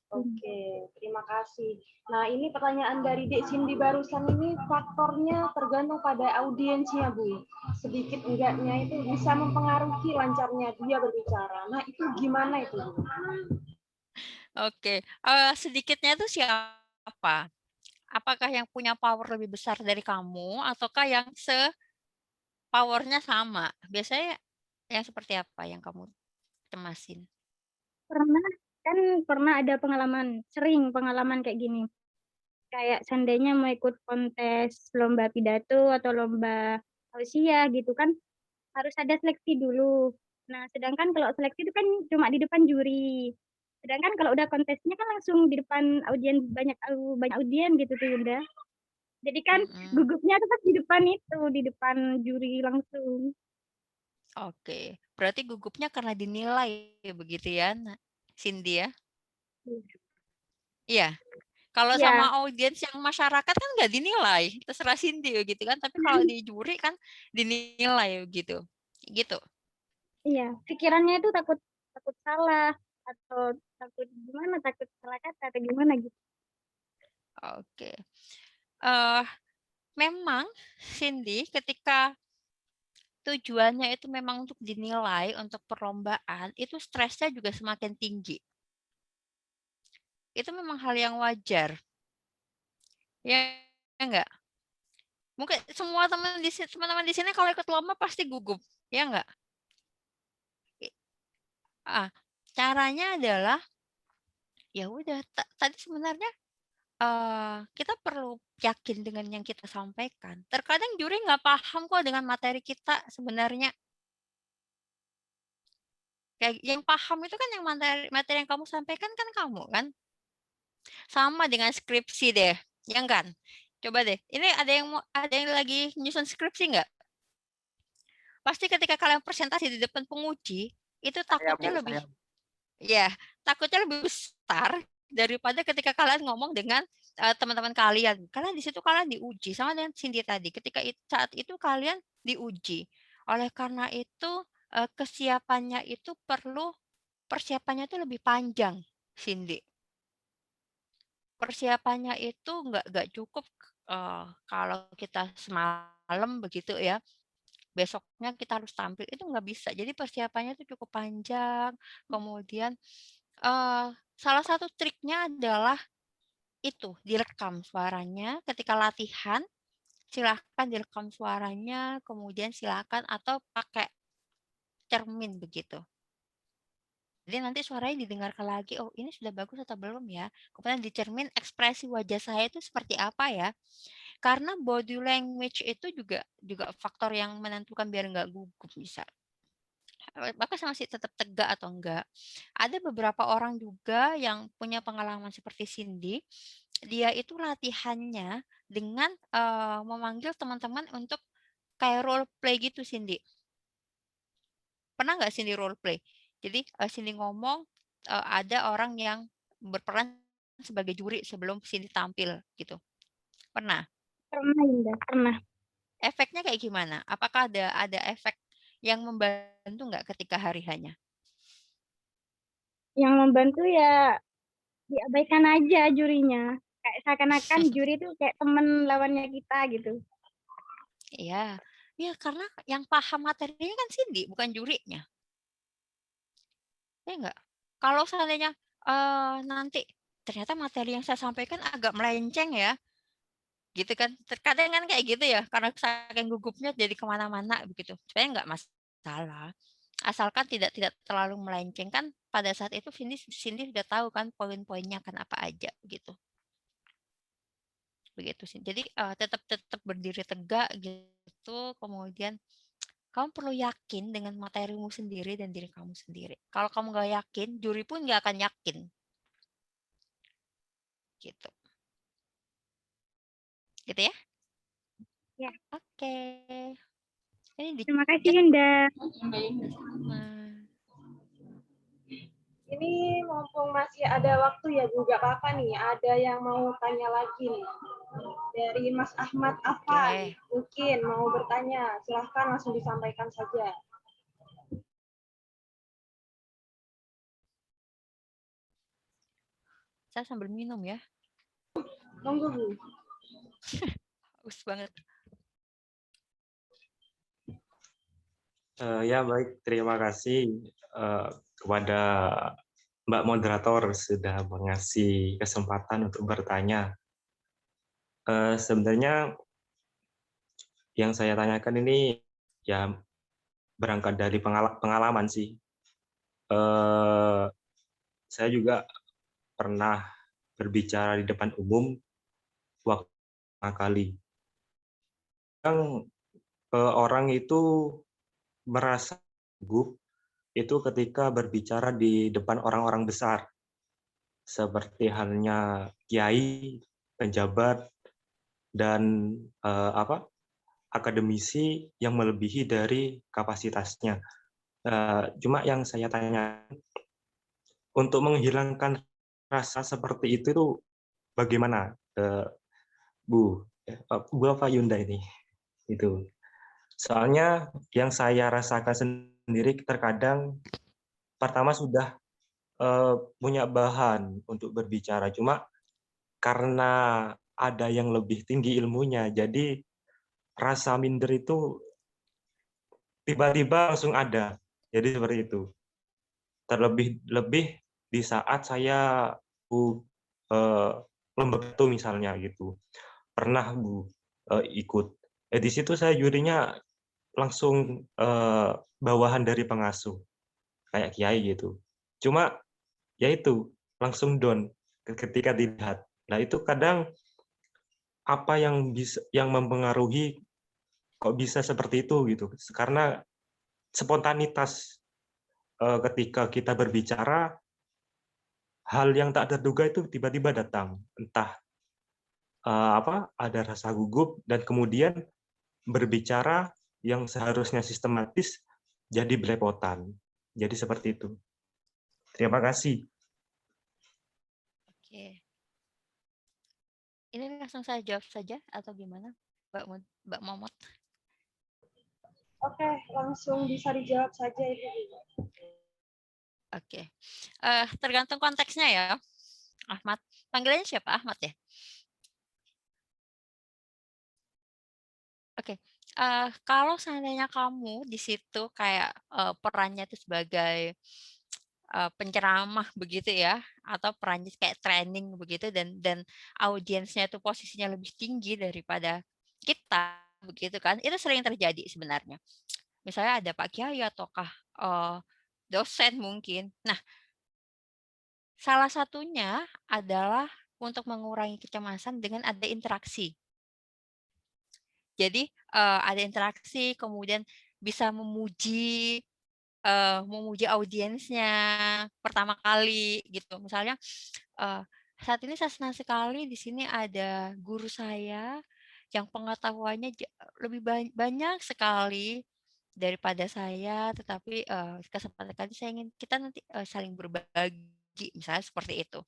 Oke, terima kasih. Nah, ini pertanyaan dari Dek Cindy barusan ini faktornya tergantung pada audiensnya, Bu. Sedikit enggaknya itu bisa mempengaruhi lancarnya dia berbicara. Nah, itu gimana itu, Bu? Oke. Sedikitnya itu siapa? Apakah yang punya power lebih besar dari kamu ataukah yang powernya sama? Biasanya yang seperti apa yang kamu cemasin? Pernah ada sering pengalaman kayak gini. Kayak seandainya mau ikut kontes lomba pidato atau lomba tausiah gitu kan, harus ada seleksi dulu. Nah, sedangkan kalau seleksi itu kan cuma di depan juri. Sedangkan kalau udah kontesnya kan langsung di depan banyak audien gitu tuh Yunda. Jadi kan gugupnya tetap di depan juri langsung. Oke, berarti gugupnya karena dinilai begitu ya, Cindy ya? Iya. Kalau Iya. sama audiens yang masyarakat kan nggak dinilai, terserah Cindy gitu kan. Tapi kalau di juri kan dinilai gitu. Gitu. Iya, pikirannya itu takut salah atau takut salah kata atau gimana gitu. Oke. Memang Cindy ketika tujuannya itu memang untuk dinilai untuk perlombaan, itu stresnya juga semakin tinggi. Itu memang hal yang wajar. Ya enggak? Mungkin semua teman-teman di sini kalau ikut lomba pasti gugup, ya enggak? Caranya adalah ya udah tadi sebenarnya kita perlu yakin dengan yang kita sampaikan. Terkadang juri nggak paham kok dengan materi kita sebenarnya. Kayak yang paham itu kan yang materi yang kamu sampaikan kan kamu kan. Sama dengan skripsi deh, ya kan? Coba deh, ini ada yang lagi nyusun skripsi nggak? Pasti ketika kalian presentasi di depan penguji, itu takutnya takutnya lebih besar daripada ketika kalian ngomong dengan teman-teman kalian. Kalian di situ kalian diuji sama dengan Cindy tadi. Ketika saat itu kalian diuji. Oleh karena itu persiapannya itu lebih panjang, Cindy. Persiapannya itu nggak cukup kalau kita semalam begitu ya. Besoknya kita harus tampil itu nggak bisa. Jadi persiapannya itu cukup panjang. Kemudian salah satu triknya adalah itu direkam suaranya ketika latihan. Silahkan direkam suaranya, kemudian silakan atau pakai cermin begitu. Jadi nanti suaranya didengarkan lagi, oh ini sudah bagus atau belum ya. Kemudian di cermin ekspresi wajah saya itu seperti apa ya. Karena body language itu juga faktor yang menentukan biar nggak gugup bisa. Maka masih tetap tegak atau enggak. Ada beberapa orang juga yang punya pengalaman seperti Cindy, dia itu latihannya dengan memanggil teman-teman untuk kayak role play gitu, Cindy. Pernah nggak Cindy role play? Jadi Cindy ngomong, ada orang yang berperan sebagai juri sebelum Cindy tampil gitu. Pernah? Pernah Yunda, pernah. Efeknya kayak gimana? Apakah ada efek yang membantu nggak ketika hari hanya? Yang membantu ya diabaikan aja jurinya. Kayak seakan-akan juri itu kayak temen lawannya kita gitu. Iya, ya karena yang paham materinya kan Cindy, bukan jurinya. Ya enggak? Kalau seandainya nanti ternyata materi yang saya sampaikan agak melenceng ya, gitu kan. Terkadang kan kayak gitu ya, karena saking gugupnya jadi kemana-mana begitu. Sebenarnya enggak masalah. Asalkan tidak terlalu melenceng kan pada saat itu Cindy sudah tahu kan poin-poinnya kan apa aja gitu. Begitu sih. Jadi tetap berdiri tegak gitu, kemudian kamu perlu yakin dengan materimu sendiri dan diri kamu sendiri. Kalau kamu nggak yakin, juri pun nggak akan yakin. Gitu. Gitu ya? Ya. Oke. Ini Terima kasih Yunda. Ini mumpung masih ada waktu ya Bu, gak apa-apa nih. Ada yang mau tanya lagi nih. Dari Mas Ahmad Afan. Mungkin mau bertanya. Silahkan langsung disampaikan saja. Saya sambil minum ya. Monggo Bu. Haus banget. Ya baik, terima kasih kepada Mbak Moderator sudah mengasih kesempatan untuk bertanya. Sebenarnya yang saya tanyakan ini ya berangkat dari pengalaman sih. Saya juga pernah berbicara di depan umum waktu pertama kali. Yang orang itu merasa gugup itu ketika berbicara di depan orang-orang besar, seperti halnya kiai, pejabat, dan akademisi yang melebihi dari kapasitasnya. Cuma yang saya tanya, untuk menghilangkan rasa seperti itu bagaimana, Bu? Bu apa Yunda ini? Itu. Soalnya yang saya rasakan sendiri terkadang pertama sudah punya bahan untuk berbicara, cuma karena ada yang lebih tinggi ilmunya, jadi rasa minder itu tiba-tiba langsung ada. Jadi seperti itu. Terlebih di saat saya lomba itu misalnya gitu. Pernah Bu ikut. Di situ saya jurinya langsung bawahan dari pengasuh kayak kiai gitu. Cuma ya itu langsung down ketika dilihat. Nah itu kadang apa yang mempengaruhi kok bisa seperti itu gitu. Karena spontanitas ketika kita berbicara, hal yang tak terduga itu tiba-tiba datang. Entah ada rasa gugup dan kemudian berbicara yang seharusnya sistematis jadi belepotan. Jadi seperti itu. Terima kasih. Oke. Ini langsung saya jawab saja atau gimana, Mbak Momot? Oke, langsung bisa dijawab saja itu. Oke. Tergantung konteksnya ya, Ahmad. Panggilannya siapa? Ahmad ya? Oke. Kalau seandainya kamu di situ kayak perannya itu sebagai penceramah begitu ya, atau perannya kayak training begitu dan audiensnya itu posisinya lebih tinggi daripada kita begitu kan, itu sering terjadi sebenarnya. Misalnya ada Pak Kiai ataukah dosen mungkin. Nah, salah satunya adalah untuk mengurangi kecemasan dengan ada interaksi. Jadi ada interaksi, kemudian bisa memuji audiensnya pertama kali gitu. Misalnya saat ini saya senang sekali di sini ada guru saya yang pengetahuannya lebih banyak sekali daripada saya, tetapi kesempatan kali saya ingin kita nanti saling berbagi, misalnya seperti itu.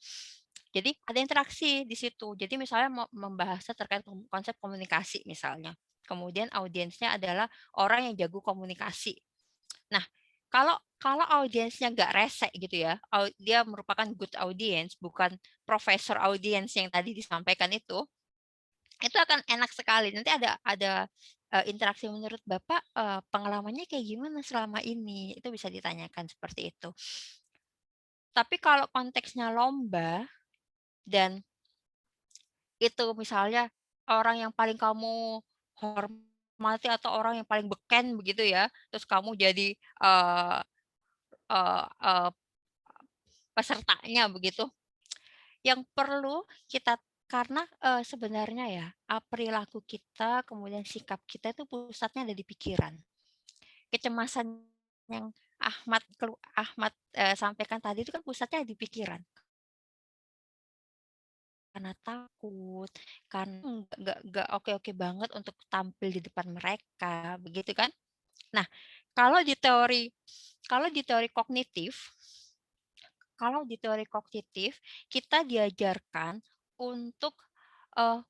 Jadi ada interaksi di situ. Jadi misalnya mau membahas terkait konsep komunikasi misalnya. Kemudian audiensnya adalah orang yang jago komunikasi. Nah, kalau audiensnya nggak rese gitu ya, dia merupakan good audience, bukan profesor audience yang tadi disampaikan itu akan enak sekali. Nanti ada interaksi menurut Bapak, pengalamannya kayak gimana selama ini? Itu bisa ditanyakan seperti itu. Tapi kalau konteksnya lomba dan itu misalnya orang yang paling kamu hormati atau orang yang paling beken begitu ya, terus kamu jadi pesertanya begitu. Yang perlu kita karena sebenarnya ya perilaku kita kemudian sikap kita itu pusatnya ada di pikiran. Kecemasan yang Ahmad sampaikan tadi itu kan pusatnya di pikiran. Karena takut, karena nggak oke-oke banget untuk tampil di depan mereka, begitu kan? Nah, kalau di teori kognitif, kita diajarkan untuk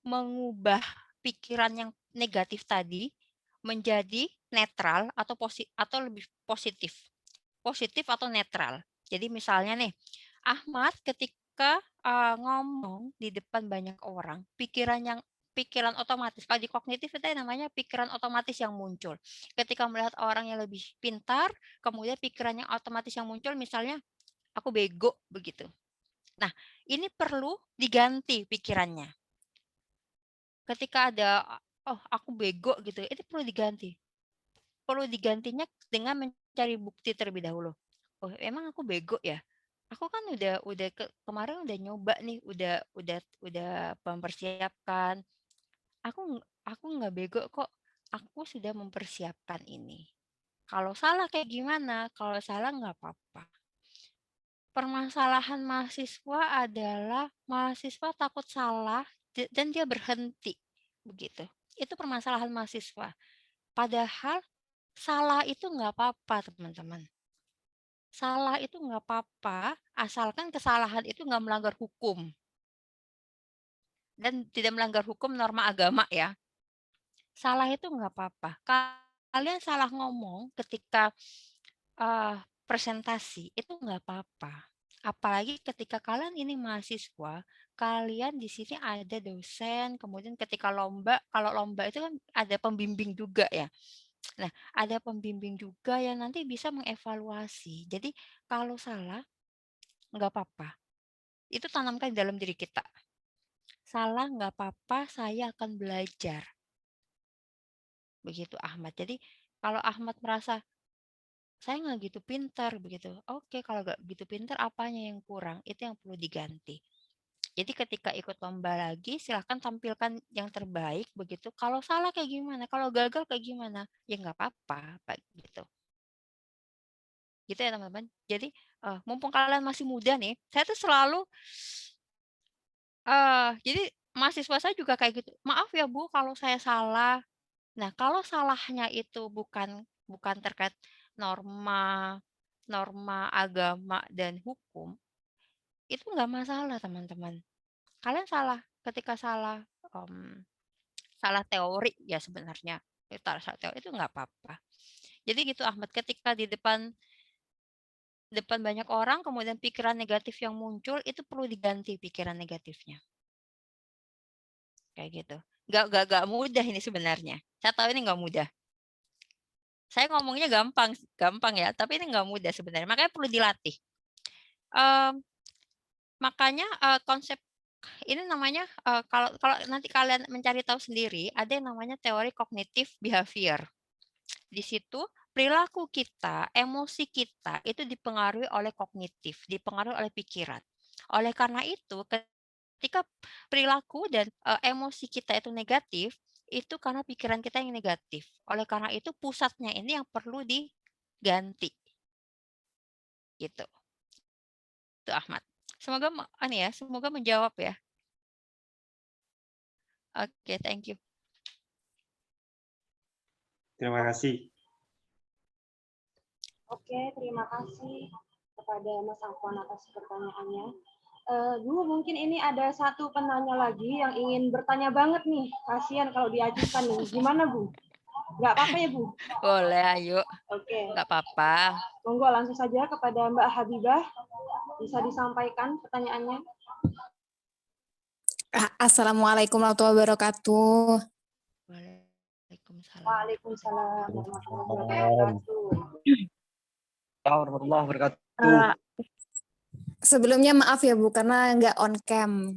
mengubah pikiran yang negatif tadi menjadi netral atau lebih positif atau netral. Jadi misalnya nih, Ahmad ketika ngomong di depan banyak orang, pikiran otomatis. Kalau di kognitif itu namanya pikiran otomatis yang muncul. Ketika melihat orang yang lebih pintar, kemudian pikiran yang otomatis yang muncul misalnya aku bego begitu. Nah, ini perlu diganti pikirannya. Ketika ada aku bego gitu, itu perlu diganti. Perlu digantinya dengan mencari bukti terlebih dahulu. Oh, emang aku bego ya? Aku kan udah kemarin udah nyoba nih, udah mempersiapkan. Aku nggak bego kok. Aku sudah mempersiapkan ini. Kalau salah kayak gimana? Kalau salah nggak apa-apa. Permasalahan mahasiswa adalah mahasiswa takut salah dan dia berhenti begitu. Itu permasalahan mahasiswa. Padahal salah itu nggak apa-apa, teman-teman. Salah itu nggak apa-apa, asalkan kesalahan itu nggak melanggar hukum. Dan tidak melanggar hukum norma agama ya. Salah itu nggak apa-apa. Kalian salah ngomong ketika presentasi, itu nggak apa-apa. Apalagi ketika kalian ini mahasiswa, kalian di sini ada dosen, kemudian ketika lomba, kalau lomba itu kan ada pembimbing juga ya. Nah, ada pembimbing juga yang nanti bisa mengevaluasi. Jadi kalau salah, nggak apa-apa. Itu tanamkan di dalam diri kita. Salah nggak apa-apa, saya akan belajar. Begitu Ahmad. Jadi kalau Ahmad merasa, saya nggak gitu pintar, begitu. Oke, kalau nggak gitu pintar, apanya yang kurang? Itu yang perlu diganti. Jadi ketika ikut lomba lagi, silahkan tampilkan yang terbaik, begitu. Kalau salah kayak gimana? Kalau gagal kayak gimana? Ya nggak apa-apa, gitu. Gitu ya teman-teman. Jadi mumpung kalian masih muda nih, saya tuh selalu jadi mahasiswa saya juga kayak gitu. Maaf ya Bu kalau saya salah. Nah, kalau salahnya itu bukan terkait norma agama dan hukum, itu nggak masalah teman-teman. Kalian salah ketika salah teori ya sebenarnya. Salah teori itu nggak apa-apa. Jadi gitu Ahmad, ketika di depan banyak orang, kemudian pikiran negatif yang muncul, itu perlu diganti pikiran negatifnya. Kayak gitu. Nggak mudah ini sebenarnya. Saya tahu ini nggak mudah. Saya ngomongnya gampang ya, tapi ini nggak mudah sebenarnya. Makanya perlu dilatih. Makanya konsep ini namanya kalau nanti kalian mencari tahu sendiri, ada yang namanya teori kognitif behavior. Di situ perilaku kita, emosi kita itu dipengaruhi oleh kognitif, dipengaruhi oleh pikiran. Oleh karena itu, ketika perilaku dan emosi kita itu negatif, itu karena pikiran kita yang negatif. Oleh karena itu, pusatnya ini yang perlu diganti. Gitu. Itu Ahmad. Semoga semoga menjawab ya. Oke, thank you. Terima kasih. Oke, terima kasih kepada Mas Afwan atas pertanyaannya. Bu, mungkin ini ada satu penanya lagi yang ingin bertanya banget nih. Kasihan kalau diajukan nih. Gimana, Bu? Nggak apa-apa ya, Bu? Boleh, ayo. Oke. Nggak apa-apa. Monggo langsung saja kepada Mbak Habibah. Bisa disampaikan pertanyaannya? Assalamualaikum warahmatullahi wabarakatuh. Waalaikumsalam. Waalaikumsalam warahmatullahi wabarakatuh. Warahmatullahi wabarakatuh. Sebelumnya maaf ya Bu, karena nggak on cam.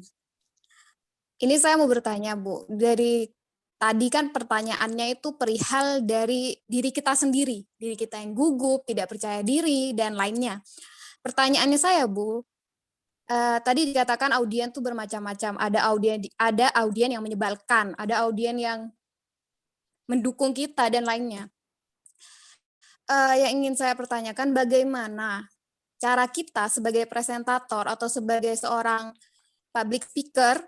Ini saya mau bertanya Bu, dari tadi kan pertanyaannya itu perihal dari diri kita sendiri, diri kita yang gugup, tidak percaya diri, dan lainnya. Pertanyaannya saya Bu, tadi dikatakan audien itu bermacam-macam, ada audien yang menyebalkan, ada audien yang mendukung kita, dan lainnya. Yang ingin saya pertanyakan, bagaimana cara kita sebagai presentator atau sebagai seorang public speaker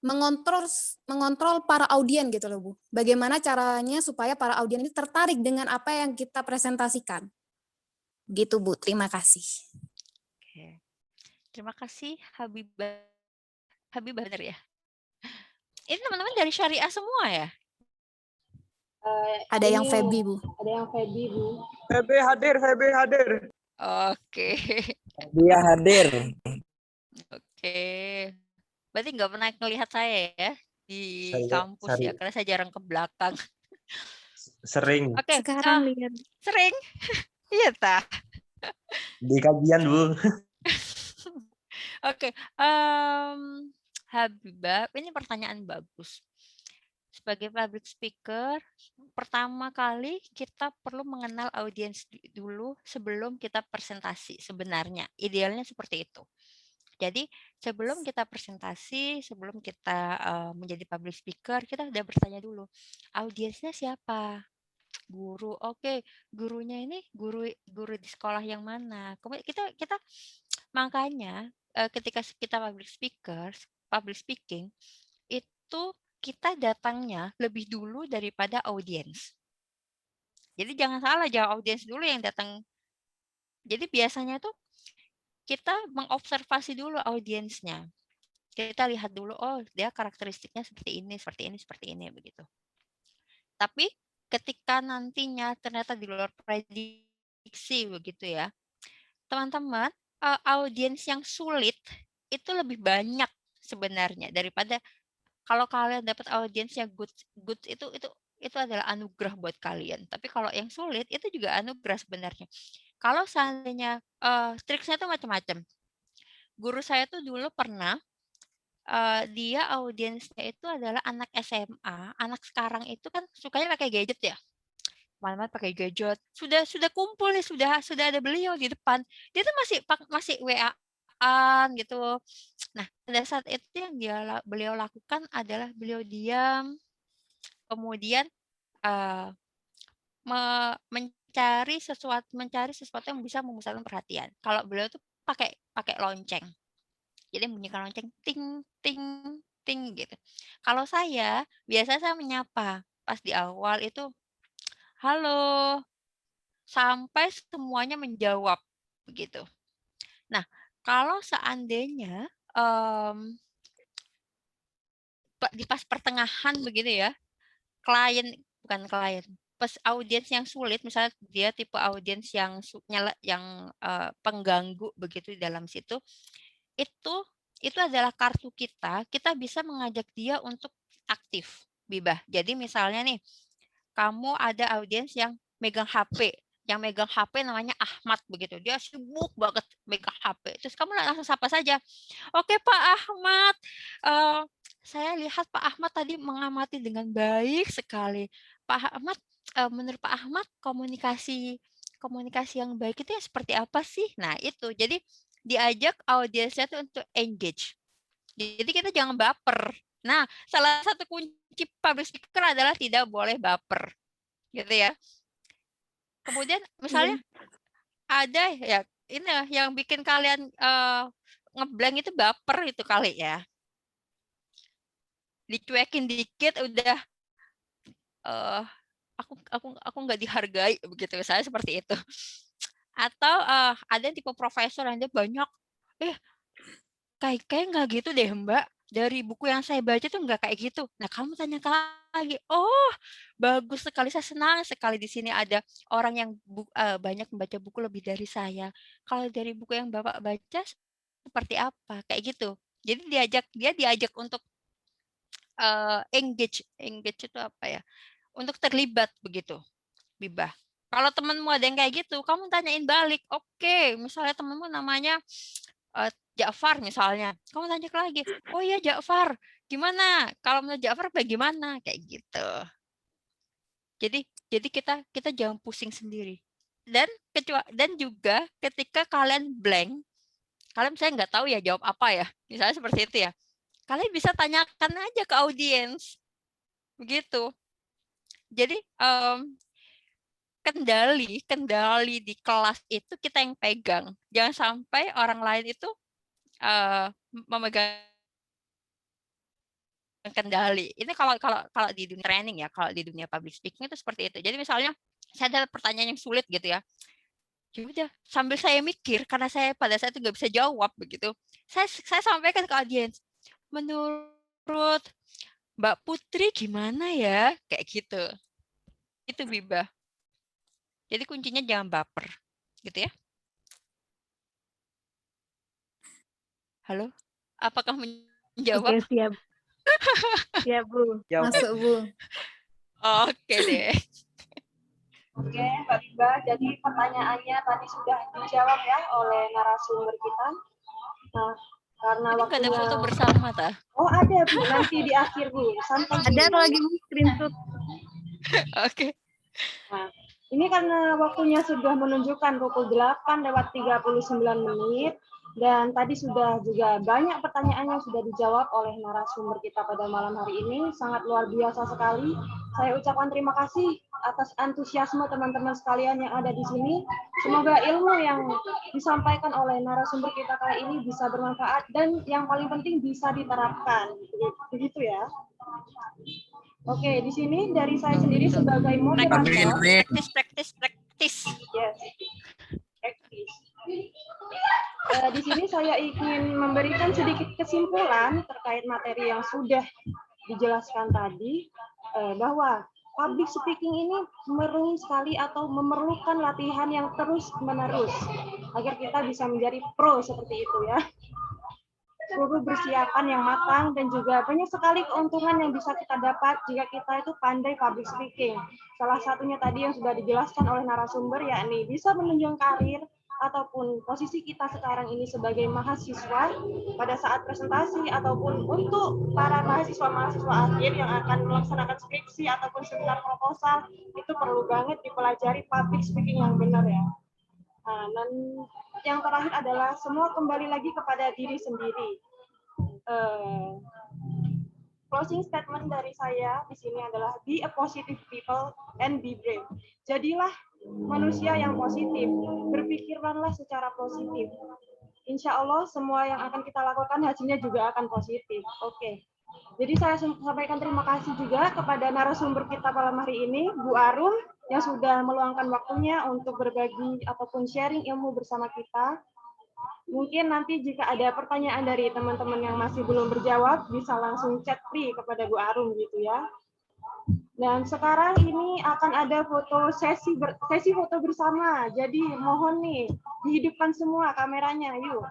mengontrol para audien gitu loh Bu. Bagaimana caranya supaya para audien ini tertarik dengan apa yang kita presentasikan. Gitu Bu, terima kasih. Oke. Terima kasih Habibah. Habibah benar ya? Ini teman-teman dari syariah semua ya? Ada yang Feby Bu. Ada yang Feby, Bu. Feby hadir. Oke. Dia hadir. Oke. Berarti nggak pernah ngelihat saya ya di kampus ya, karena saya jarang ke belakang. Sering. Oke. Sekarang lihat. Sering. Iya tah. Di kajian, Bu. Oke. Habibah, ini pertanyaan bagus. Sebagai public speaker, pertama kali kita perlu mengenal audiens dulu sebelum kita presentasi sebenarnya. Idealnya seperti itu. Jadi sebelum kita presentasi, sebelum kita menjadi public speaker, kita sudah bertanya dulu, audiensnya siapa? Guru. Oke, gurunya ini guru di sekolah yang mana? Kemudian kita makanya ketika kita public speaking itu kita datangnya lebih dulu daripada audiens. Jadi jangan salah, jangan audiens dulu yang datang. Jadi biasanya tuh kita mengobservasi dulu audiensnya. Kita lihat dulu, oh dia karakteristiknya seperti ini, begitu. Tapi ketika nantinya ternyata di luar prediksi begitu ya, teman-teman, audiens yang sulit itu lebih banyak sebenarnya daripada kalau kalian dapat audiens yang good itu adalah anugerah buat kalian. Tapi kalau yang sulit itu juga anugerah sebenarnya. Kalau seandainya triksnya tuh macam-macam. Guru saya tuh dulu pernah dia audiensnya itu adalah anak SMA. Anak sekarang itu kan sukanya pakai gadget ya. Kemana-mana pakai gadget. Sudah kumpul nih, sudah ada beliau di depan. Dia tuh masih WA-an gitu. Nah, pada saat itu yang beliau lakukan adalah beliau diam, kemudian mencari sesuatu yang bisa memusatkan perhatian. Kalau beliau tuh pakai lonceng. Jadi bunyikan lonceng ting ting ting gitu. Kalau saya biasa saya menyapa pas di awal itu halo sampai semuanya menjawab begitu. Nah, kalau seandainya di pas pertengahan begitu ya, pas audiens yang sulit, misalnya dia tipe audiens yang pengganggu begitu di dalam situ, itu adalah kartu kita bisa mengajak dia untuk aktif, Bibah. Jadi misalnya nih, kamu ada audiens yang megang HP namanya Ahmad begitu. Dia sibuk banget megang HP. Terus kamu langsung sapa saja. Oke Pak Ahmad, saya lihat Pak Ahmad tadi mengamati dengan baik sekali. Pak Ahmad, menurut Pak Ahmad komunikasi yang baik itu ya seperti apa sih? Nah itu, jadi diajak audiensnya tuh untuk engage. Jadi kita jangan baper. Nah, salah satu kunci public speaker adalah tidak boleh baper. Gitu ya. Kemudian misalnya ada ya ini yang bikin kalian ngeblank itu baper itu kali ya. Dicuekin dikit udah aku nggak dihargai begitu, saya seperti itu. Atau ada yang tipe profesor yang dia banyak, kayak nggak gitu deh Mbak, dari buku yang saya baca tuh nggak kayak gitu. Nah kamu tanya lagi, oh bagus sekali, saya senang sekali di sini ada orang yang banyak membaca buku lebih dari saya. Kalau dari buku yang Bapak baca seperti apa? Kayak gitu. Jadi dia diajak untuk engage itu apa ya? Untuk terlibat begitu, Bibah. Kalau temanmu ada yang kayak gitu, kamu tanyain balik. Oke, misalnya temanmu namanya Ja'far misalnya, kamu tanya lagi, oh ya Ja'far, gimana? Kalau menurut Ja'far bagaimana? Kayak gitu. Jadi kita jangan pusing sendiri. Dan juga ketika kalian blank, kalian misalnya nggak tahu ya jawab apa ya, misalnya seperti itu ya, kalian bisa tanyakan aja ke audiens, begitu. Jadi kendali di kelas itu kita yang pegang, jangan sampai orang lain itu memegang kendali. Ini kalau di dunia training ya, kalau di dunia public speaking itu seperti itu. Jadi misalnya saya ada pertanyaan yang sulit gitu ya. Udah sambil saya mikir karena saya pada saat itu nggak bisa jawab begitu. Saya sampaikan ke audiens. Menurut Mbak Putri gimana ya? Kayak gitu. Itu Bibah. Jadi kuncinya jangan baper. Gitu ya. Halo? Apakah menjawab? Oke, siap. Siap, Bu. Masuk, Bu. Oke deh. Oke, Mbak Biba, jadi pertanyaannya tadi sudah dijawab ya oleh narasumber kita. Nah, karena Ini nggak ada waktunya... foto bersama, tah? Oh, ada, Bu. Nanti di akhir, Bu. Santai. Ada lagi Bu screenshot. Oke. Nah, ini karena waktunya sudah menunjukkan pukul 8:39 dan tadi sudah juga banyak pertanyaan yang sudah dijawab oleh narasumber kita pada malam hari ini, sangat luar biasa sekali. Saya ucapkan terima kasih atas antusiasme teman-teman sekalian yang ada di sini. Semoga ilmu yang disampaikan oleh narasumber kita kali ini bisa bermanfaat dan yang paling penting bisa diterapkan. Begitu ya. Oke, di sini dari saya sendiri sebagai moderator. Praktis. Yes, praktis. Di sini saya ingin memberikan sedikit kesimpulan terkait materi yang sudah dijelaskan tadi, bahwa public speaking ini memerlukan sekali atau memerlukan latihan yang terus-menerus agar kita bisa menjadi pro seperti itu ya. Perlu persiapan yang matang dan juga banyak sekali keuntungan yang bisa kita dapat jika kita itu pandai public speaking. Salah satunya tadi yang sudah dijelaskan oleh narasumber, yakni bisa menunjang karir ataupun posisi kita sekarang ini sebagai mahasiswa pada saat presentasi ataupun untuk para mahasiswa-mahasiswa akhir yang akan melaksanakan skripsi ataupun seminar proposal, itu perlu banget dipelajari public speaking yang benar ya. Nah, dan yang terakhir adalah semua kembali lagi kepada diri sendiri. Closing statement dari saya di sini adalah be a positive people and be brave. Jadilah manusia yang positif, berpikirlah secara positif. Insya Allah semua yang akan kita lakukan hasilnya juga akan positif. Oke. Jadi saya sampaikan terima kasih juga kepada narasumber kita malam hari ini, Bu Arum, yang sudah meluangkan waktunya untuk berbagi ataupun sharing ilmu bersama kita. Mungkin nanti jika ada pertanyaan dari teman-teman yang masih belum berjawab, bisa langsung chat free kepada Bu Arum gitu ya. Dan sekarang ini akan ada sesi foto bersama. Jadi mohon nih, dihidupkan semua kameranya, yuk.